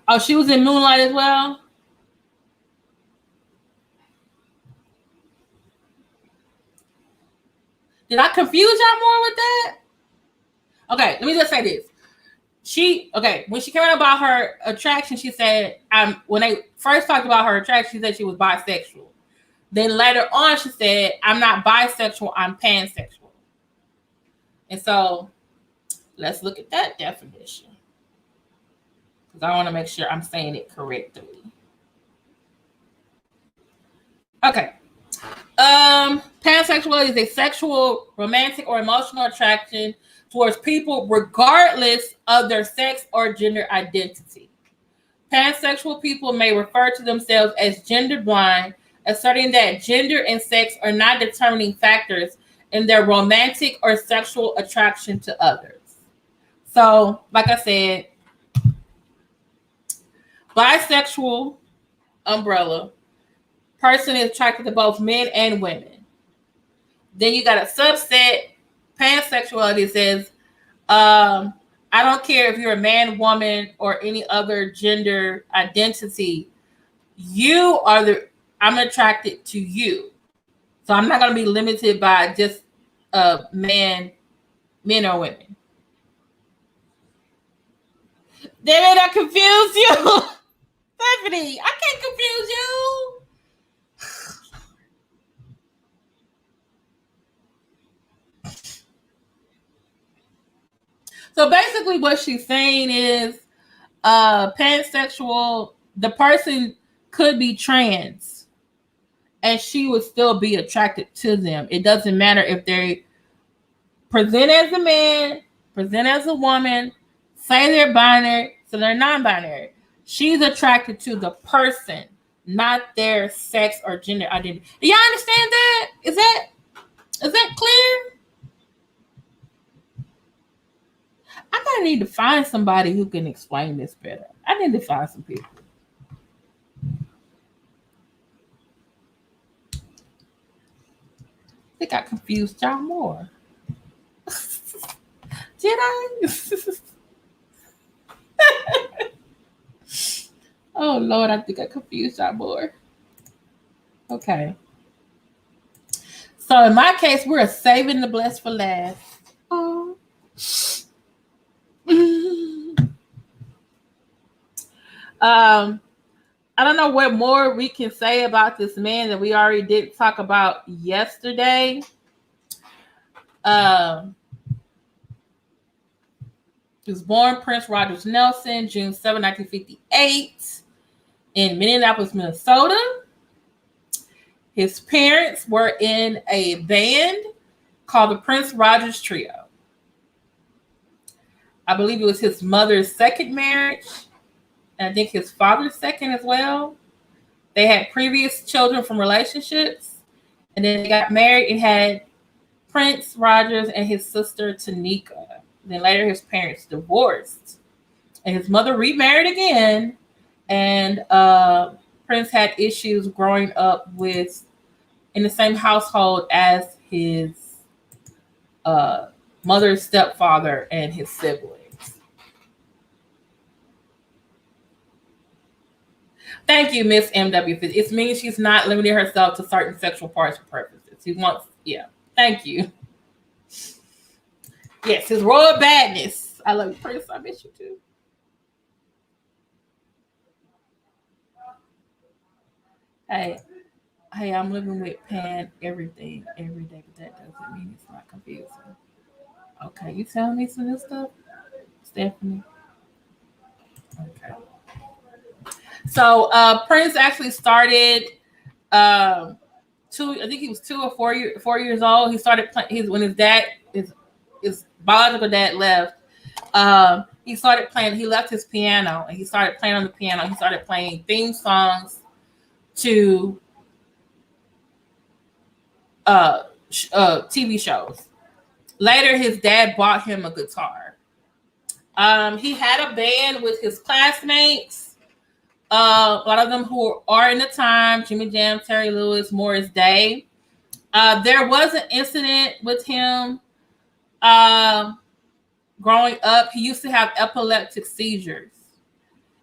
S1: Oh, she was in Moonlight as well? Did I confuse y'all more with that? Okay, let me just say this. When she came out about her attraction, she said, when they first talked about her attraction, she said she was bisexual. Then later on, she said, I'm not bisexual, I'm pansexual. And so let's look at that definition, because I want to make sure I'm saying it correctly. Okay. Pansexuality is a sexual, romantic, or emotional attraction towards people regardless of their sex or gender identity. Pansexual people may refer to themselves as gender blind, asserting that gender and sex are not determining factors in their romantic or sexual attraction to others. So, like I said, bisexual umbrella, person is attracted to both men and women. Then you got a subset, pansexuality says, I don't care if you're a man, woman, or any other gender identity. I'm attracted to you. So I'm not going to be limited by just men or women. Did I confuse you? Stephanie, I can't confuse you. So basically what she's saying is pansexual, the person could be trans and she would still be attracted to them. It doesn't matter if they present as a man, present as a woman, say they're binary, so they're non-binary. She's attracted to the person, not their sex or gender identity. Do y'all understand that? Is that clear? I gotta need to find somebody who can explain this better. I need to find some people. I think I confused y'all more. Did I? Oh Lord, I think I confused y'all more. Okay. So in my case, we're saving the blessed for last. Oh. I don't know what more we can say about this man that we already did talk about yesterday. He was born Prince Rogers Nelson, June 7, 1958, in Minneapolis, Minnesota. His parents were in a band called the Prince Rogers Trio. I believe it was his mother's second marriage, and I think his father's second as well. They had previous children from relationships, and then they got married and had Prince Rogers and his sister Tanika. Then later his parents divorced, and his mother remarried again, and Prince had issues growing up in the same household as his mother's stepfather and his siblings. Thank you, Miss MW. It means she's not limiting herself to certain sexual parts or purposes. He wants, yeah. Thank you. Yes, his royal badness. I love you, Prince. I miss you too. Hey, I'm living with Pan everything every day, but that doesn't mean it's not confusing. Okay, you telling me some new stuff, Stephanie? Okay. So Prince actually started I think he was 2 or 4 years old. He started playing when his biological dad left. He started playing. He left his piano and he started playing on the piano. He started playing theme songs to TV shows. Later, his dad bought him a guitar. He had a band with his classmates. A lot of them who are in the time: Jimmy Jam, Terry Lewis, Morris Day. There was an incident with him growing up. He used to have epileptic seizures.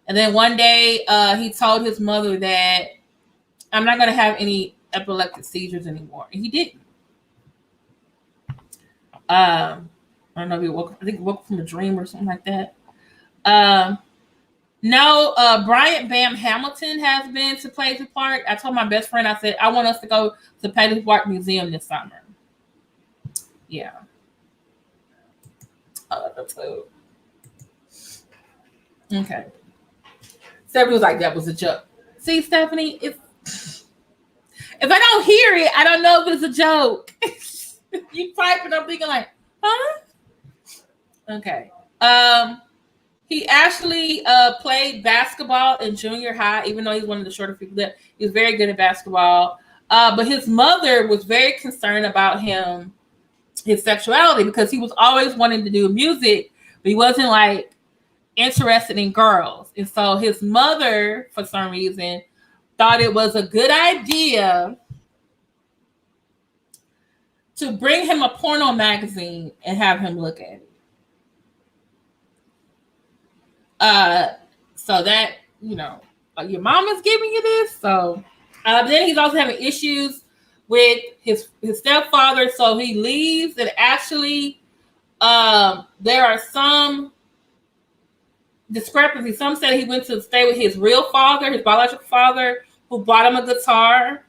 S1: And then one day he told his mother that I'm not going to have any epileptic seizures anymore. And he didn't. I don't know if he woke up, I think he woke up from a dream or something like that. No, Bryant Bam Hamilton has been to Paisley Park. I told my best friend, I said, I want us to go to Paisley Park Museum this summer. Yeah. Okay. Stephanie was like, that was a joke. See, Stephanie, if I don't hear it, I don't know if it's a joke. You type and I'm thinking like, huh? Okay. He actually played basketball in junior high, even though he's one of the shorter people there. He was very good at basketball. But his mother was very concerned about his sexuality, because he was always wanting to do music, but he wasn't like interested in girls. And so his mother, for some reason, thought it was a good idea to bring him a porno magazine and have him look at it. So that, like your mama's giving you this. So then he's also having issues with his stepfather. So he leaves, and actually there are some discrepancies. Some said he went to stay with his real father, his biological father, who bought him a guitar.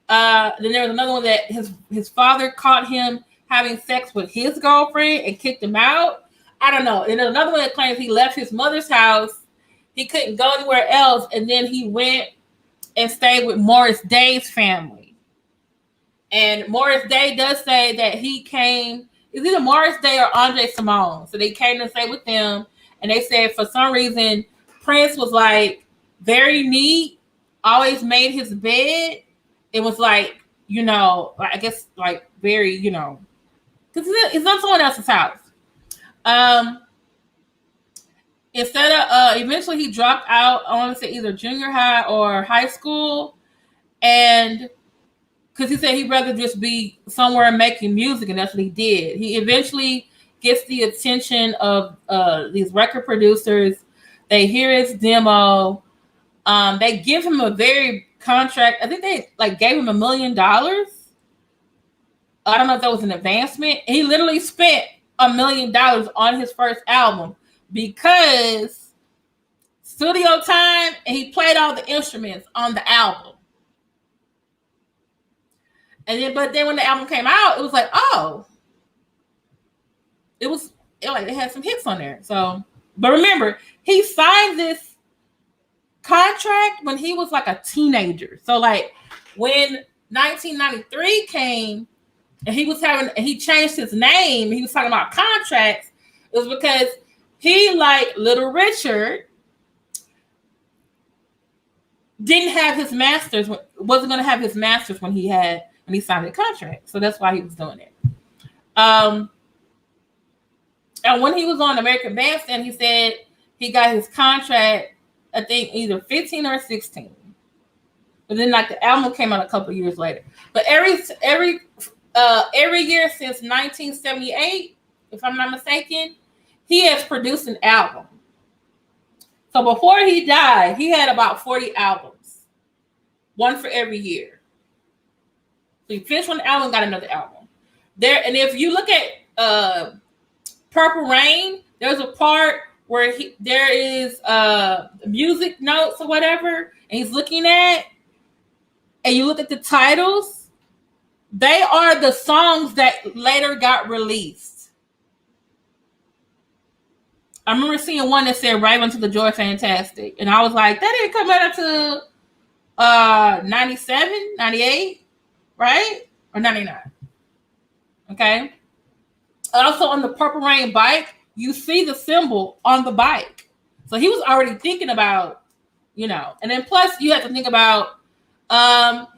S1: Then there was another one that his father caught him having sex with his girlfriend and kicked him out. I don't know. And there's another one that claims he left his mother's house. He couldn't go anywhere else. And then he went and stayed with Morris Day's family. And Morris Day does say that he came, it's either Morris Day or Andre Simone. So they came to stay with them. And they said for some reason, Prince was like very neat, always made his bed. It was like, I guess like very, because it's not someone else's house. Instead of eventually he dropped out, I want to say either junior high or high school, and because he said he'd rather just be somewhere making music, and that's what he did. He eventually gets the attention of these record producers. They hear his demo. They give him a very contract. I think they gave him $1 million. I don't know if that was an advancement. He literally spent $1 million on his first album because studio time, and he played all the instruments on the album. But then when the album came out, it was like, oh, it had some hits on there. So, but remember, he signed this contract when he was like a teenager. So like when 1993 came and he changed his name, he was talking about contracts, it was because he, like Little Richard, didn't have his masters, wasn't going to have his masters when he signed the contract. So that's why he was doing it. And when he was on American Bandstand, he said he got his contract, I think either 15 or 16. But then the album came out a couple of years later. But every year since 1978, if I'm not mistaken, he has produced an album. So before he died, he had about 40 albums. One for every year. So he finished one album, got another album. And if you look at Purple Rain, there's a part where there is music notes or whatever, and he's looking at, and you look at the titles, they are the songs that later got released. I remember seeing one that said Right Unto the Joy Fantastic, and I was like, that didn't come out until 97, 98, right? Or 99. Okay. Also on the Purple Rain bike, you see the symbol on the bike. So he was already thinking about, and then plus you have to think about,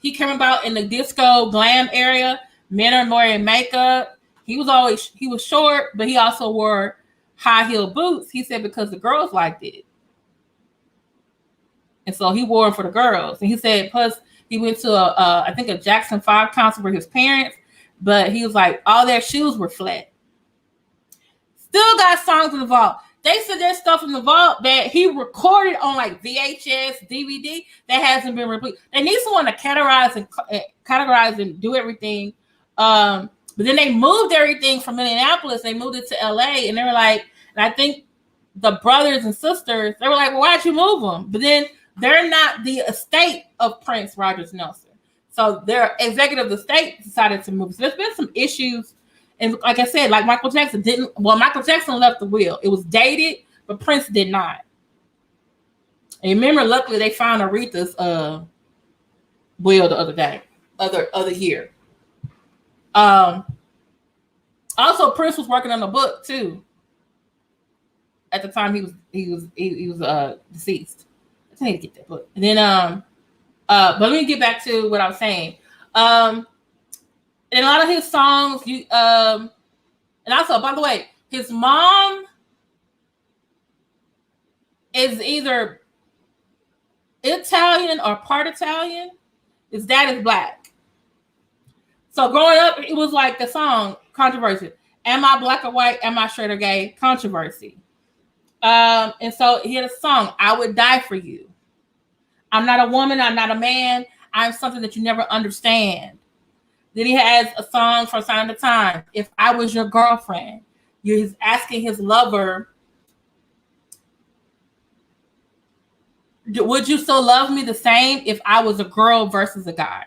S1: he came about in the disco glam area. Men are wearing makeup. He was short, but he also wore high heel boots. He said because the girls liked it. And so he wore them for the girls. And he said, plus He went to I think a Jackson 5 concert with his parents, but he was like, all their shoes were flat. Still got songs in the vault. They said there's stuff in the vault that he recorded on like VHS, DVD that hasn't been released. They need someone to categorize and do everything. But then they moved everything from Minneapolis. They moved it to LA, and they were like, and I think the brothers and sisters, they were like, well, why'd you move them? But then they're not the estate of Prince Rogers Nelson. So their executive estate decided to move. So there's been some issues. And like I said, like Michael Jackson Michael Jackson left the will. It was dated, but Prince did not. And remember, luckily they found Aretha's will the other day, other year. Also, Prince was working on a book too. At the time he was deceased. I need to get that book. And then but let me get back to what I was saying. In a lot of his songs, and also, by the way, his mom is either Italian or part Italian. His dad is black. So growing up, it was like the song Controversy. Am I black or white? Am I straight or gay? Controversy. And so he had a song, I Would Die for You. I'm not a woman. I'm not a man. I'm something that you never understand. Then he has a song from Sign of the Times, If I Was Your Girlfriend. He's asking his lover, would you still love me the same if I was a girl versus a guy?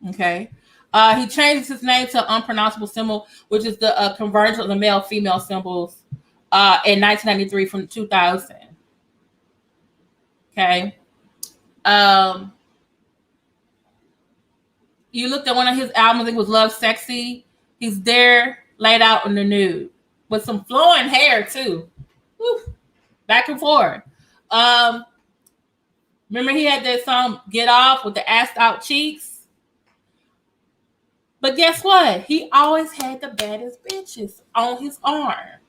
S1: Okay. He changes his name to Unpronounceable Symbol, which is the convergence of the male-female symbols in 1993 from 2000. Okay. You looked at one of his albums, I think it was Love Sexy. He's there laid out in the nude with some flowing hair too. Woo. Back and forth. Remember he had that song Get Off with the assed out cheeks? But guess what? He always had the baddest bitches on his arm.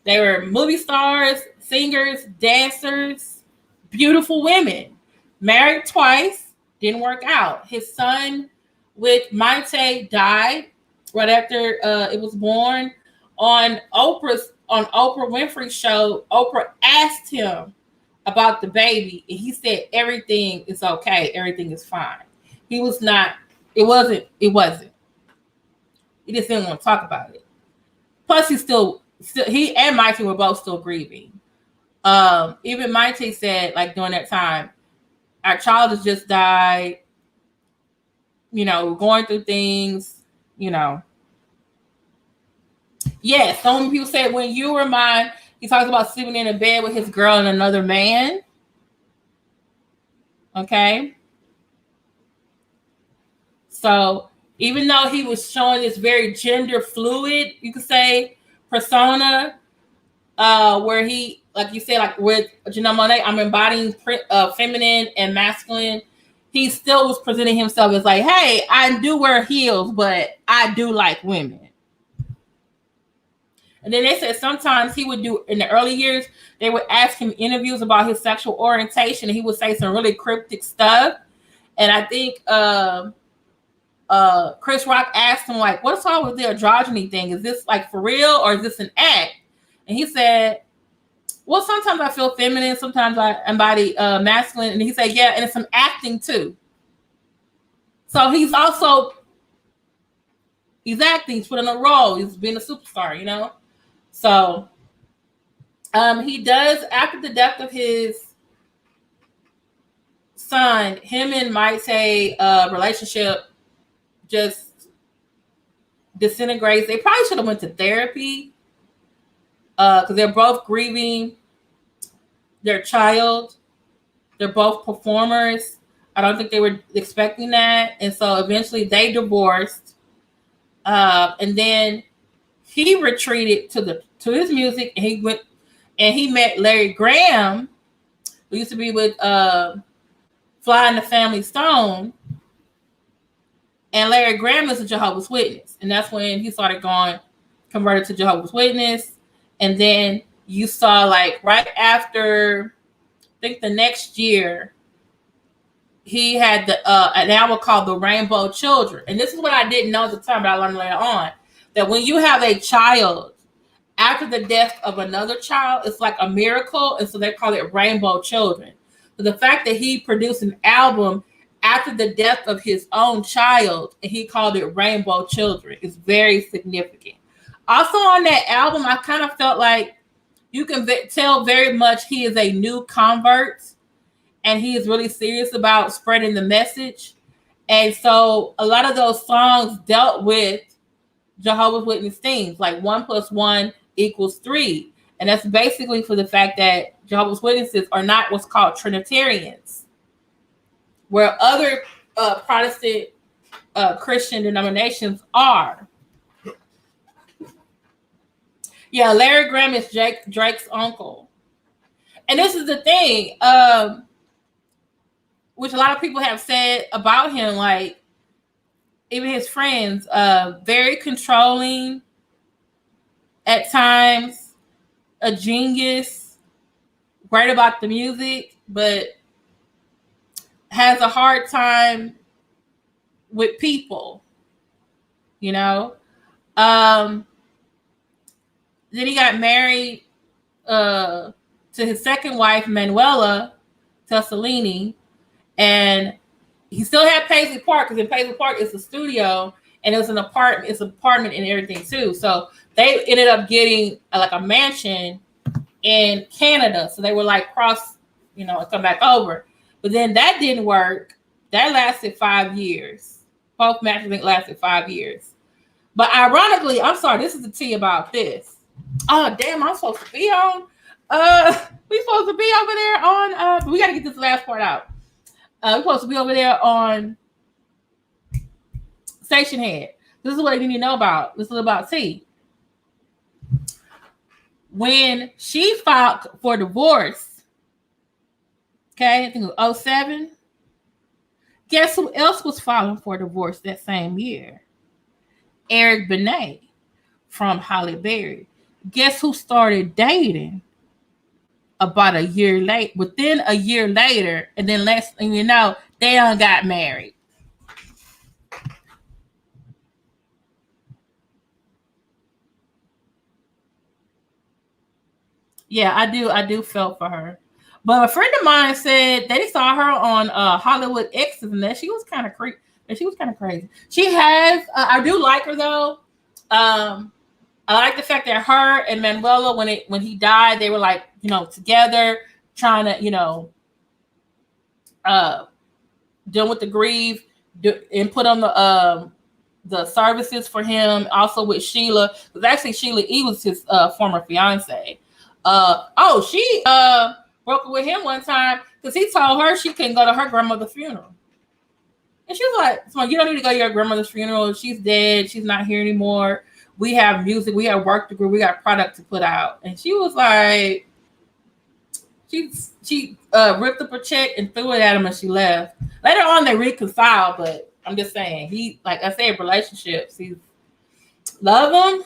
S1: They were movie stars, singers, dancers, beautiful women. Married twice. Didn't work out. His son with Maite died right after it was born. On Oprah Winfrey's show, Oprah asked him about the baby, and he said everything is okay, everything is fine. He was not. It wasn't. He just didn't want to talk about it. Plus, he and Maite were both still grieving. Even Maite said, like during that time, our child has just died, going through things, Yes, so many people said, when you were mine, he talks about sleeping in a bed with his girl and another man. Okay. So even though he was showing this very gender fluid, you could say, persona, where he, like you said, like with Janelle Monae, I'm embodying feminine and masculine. He still was presenting himself as like, hey, I do wear heels, but I do like women. And then they said sometimes he would do, in the early years, they would ask him interviews about his sexual orientation, and he would say some really cryptic stuff. And I think Chris Rock asked him, like, what's wrong with the androgyny thing? Is this like for real or is this an act? And he said, well, sometimes I feel feminine, sometimes I embody masculine. And he said, yeah, and it's some acting too. So he's acting, he's putting a role, he's being a superstar, So he does, after the death of his son, him and Maite relationship just disintegrates. They probably should have went to therapy because they're both grieving their child. They're both performers. I don't think they were expecting that. And so eventually they divorced. And then he retreated to his music, and he went and he met Larry Graham, who used to be with Fly and the Family Stone. And Larry Graham is a Jehovah's Witness. And that's when he started converted to Jehovah's Witness. And then you saw, like, right after, I think the next year, he had an album called The Rainbow Children. And this is what I didn't know at the time, but I learned later on, that when you have a child after the death of another child, it's like a miracle. And so they call it Rainbow Children. But the fact that he produced an album after the death of his own child, and he called it Rainbow Children, is very significant. Also on that album, I kind of felt like you can tell very much he is a new convert, and he is really serious about spreading the message. And so a lot of those songs dealt with Jehovah's Witness themes, like 1 + 1 = 3. And that's basically for the fact that Jehovah's Witnesses are not what's called Trinitarians, where other Protestant Christian denominations are. Yeah, Larry Graham is Drake's uncle. And this is the thing, which a lot of people have said about him, like even his friends, very controlling at times, a genius, great about the music, but has a hard time with people, you know. Then he got married to his second wife, Manuela Tessellini, and he still had Paisley Park, because in Paisley Park it's a studio and it was an apartment. It's an apartment and everything too. So they ended up getting like a mansion in Canada. So they were like cross, and come back over. But then that didn't work. That lasted 5 years. Both matches, I think, lasted 5 years. But ironically, I'm sorry, this is the tea about this. Oh, damn, I'm supposed to be on. We supposed to be over there on. We got to get this last part out. We're supposed to be over there on Stationhead. This is what you need to know about. This is about tea. When she filed for divorce, okay, I think it was 2007. Guess who else was filing for divorce that same year? Eric Benet from Halle Berry. Guess who started dating about a year late? Within a year later, and then last thing you know, they done got married. Yeah, I do feel for her. But a friend of mine said they saw her on Hollywood Exes, and that she was kind of creepy. She was kind of crazy. She has, I do like her though. I like the fact that her and Manuela, when he died, they were like, together, trying to, deal with the grief, and put on the services for him. Also with Sheila, because actually Sheila E was his former fiance. She broke up with him one time because he told her she couldn't go to her grandmother's funeral. And she was like, "So you don't need to go to your grandmother's funeral. She's dead. She's not here anymore. We have music. We have work to do. We got product to put out." And she was like, she ripped up her check and threw it at him, and she left. Later on, they reconciled, but I'm just saying, he, like I said, relationships, he love him.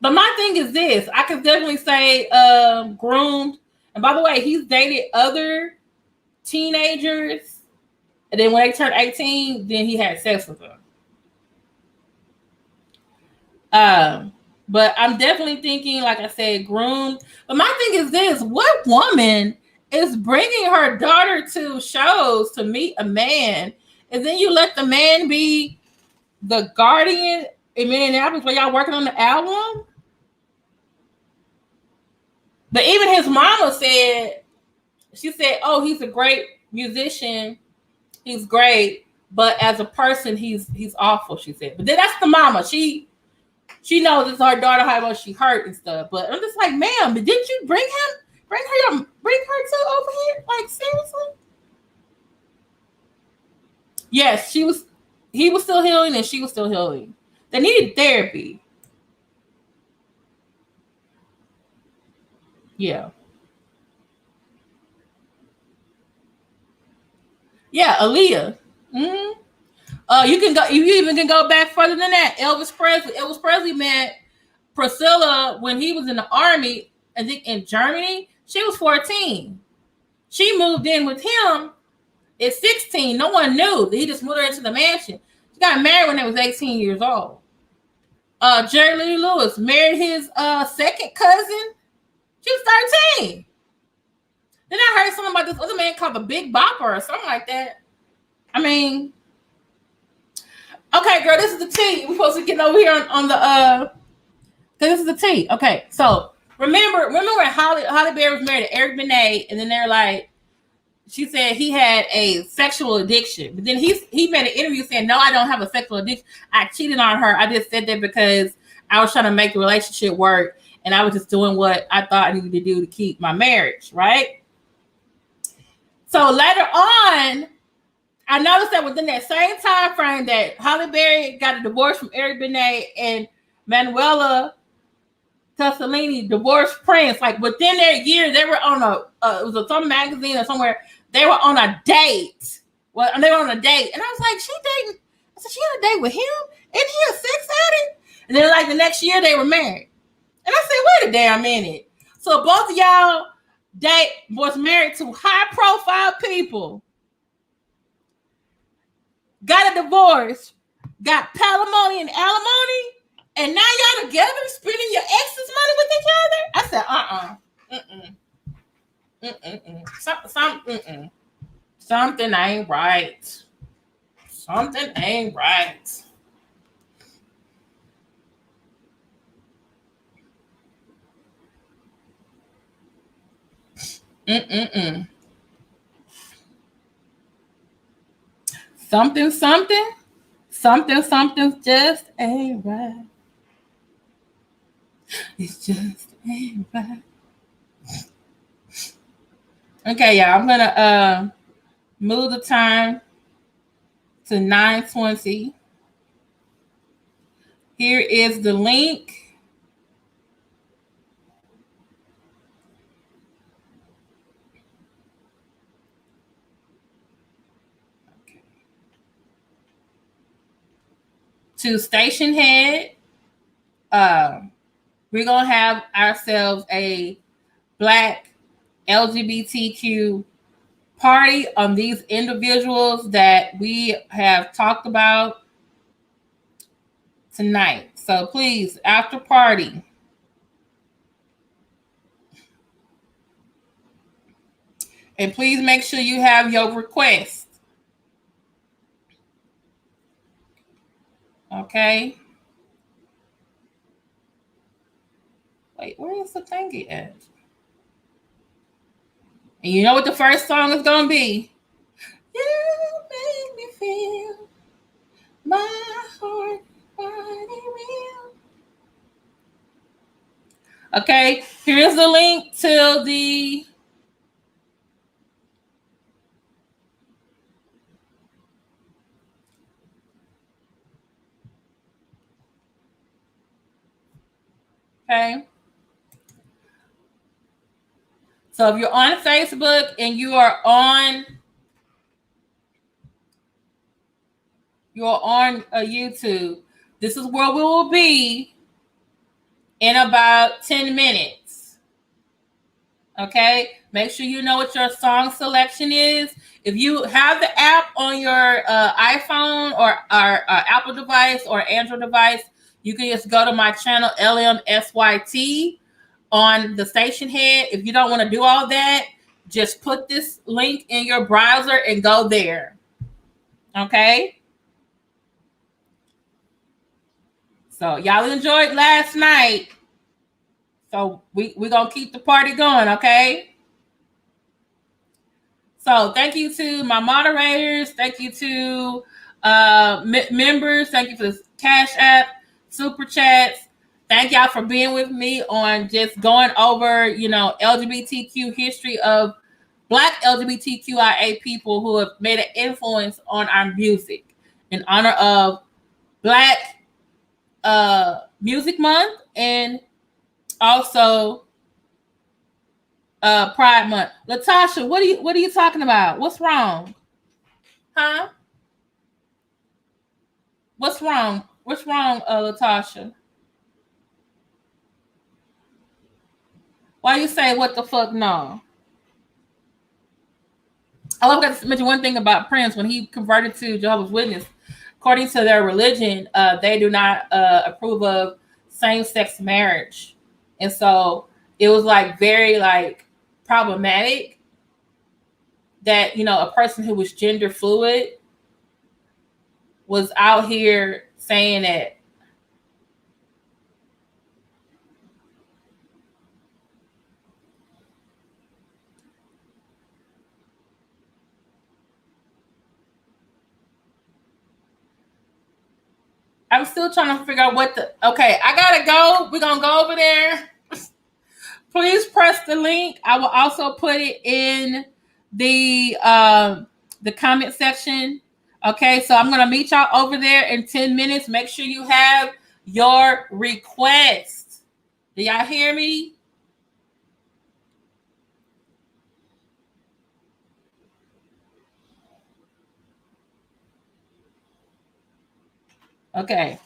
S1: But my thing is this: I could definitely say groomed. And by the way, he's dated other teenagers, and then when they turned 18, then he had sex with them. But I'm definitely thinking, like I said, groomed. But my thing is this: what woman is bringing her daughter to shows to meet a man, and then you let the man be the guardian in Minneapolis while y'all working on the album? But even his mama said, she said, "Oh, he's a great musician. He's great, but as a person, he's awful," she said. But then that's the mama. She knows it's her daughter, how much she hurt and stuff. But I'm just like, ma'am, but didn't you bring her to over here? Like, seriously? Yes, he was still healing and she was still healing. They needed therapy. Yeah. Yeah, Aaliyah. Mm-hmm. You can go. You even can go back further than that. Elvis Presley. Elvis Presley met Priscilla when he was in the army. I think in Germany. She was 14. She moved in with him At 16, no one knew. He just moved her into the mansion. She got married when they was 18 years old. Jerry Lee Lewis married his second cousin. She was 13. Then I heard something about this other man called the Big Bopper or something like that. I mean, okay, girl, this is the tea. We're supposed to get over here on the this is the tea. Okay, so remember when Halle Berry was married to Eric Benet, and then they're like, she said he had a sexual addiction, but then he made an interview saying, no, I don't have a sexual addiction. I cheated on her. I just said that because I was trying to make the relationship work, and I was just doing what I thought I needed to do to keep my marriage, right? So later on, I noticed that within that same time frame that Halle Berry got a divorce from Eric Benet and Manuela Tussolini divorced Prince, like within that year, they were on it was some magazine or somewhere. They were on a date. Well, they were on a date, and I was like, she dating? I said, she on a date with him? Isn't he a sex addict? And then like the next year, they were married. And I said, wait a damn minute. So both of y'all was married to high profile people, got a divorce, got palimony and alimony, and now y'all together spending your ex's money with each other? I said, something ain't right. Something ain't right. Something just ain't right. It just ain't right. Okay, y'all, I'm gonna move the time to 9:20. Here is the link. To Stationhead. We're gonna have ourselves a Black LGBTQ party on these individuals that we have talked about tonight. So please, after party. And please make sure you have your request. Okay. Wait, where is the thingy at? And you know what the first song is going to be? You make me feel my heart burning real. Okay, here's the link to the okay. So if you're on Facebook and you are on YouTube, this is where we will be in about 10 minutes. Okay, make sure you know what your song selection is. If you have the app on your iPhone or Apple device or Android device, you can just go to my channel LMSYT on the Stationhead. If you don't want to do all that, just put this link in your browser and go there. Okay. So y'all enjoyed last night. So we're going to keep the party going, okay? So thank you to my moderators. Thank you to members. Thank you for the Cash App, Super Chats. Thank y'all for being with me on just going over, LGBTQ history of Black LGBTQIA people who have made an influence on our music in honor of Black Music Month and also Pride Month. Latasha, what are you talking about? What's wrong? Huh? What's wrong? What's wrong, Latasha? Why you say what the fuck no? I've got to mention one thing about Prince. When he converted to Jehovah's Witness, according to their religion, they do not approve of same-sex marriage. And so it was like very like problematic that, you know, a person who was gender fluid was out here saying that I'm still trying to figure out what the, okay, I gotta go. We're gonna go over there. Please press the link. I will also put it in the comment section. Okay, so I'm gonna meet y'all over there in 10 minutes. Make sure you have your request. Do y'all hear me? Okay.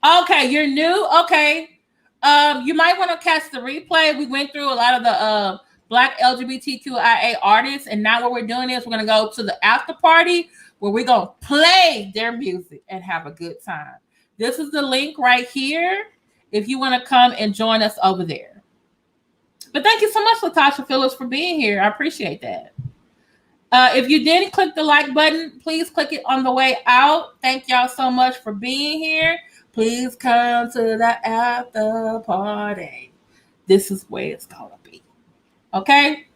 S1: Okay, you're new. Okay. You might want to catch the replay. We went through a lot of the Black LGBTQIA artists, and now what we're doing is we're gonna go to the after party where we're gonna play their music and have a good time. This is the link right here if you want to come and join us over there. But thank you so much, Latasha Phillips, for being here. I appreciate that. If you didn't click the like button, please click it on the way out. Thank y'all so much for being here. Please come to the after party. This is where it's gonna be. Okay?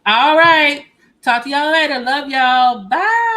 S1: All right. Talk to y'all later. Love y'all. Bye.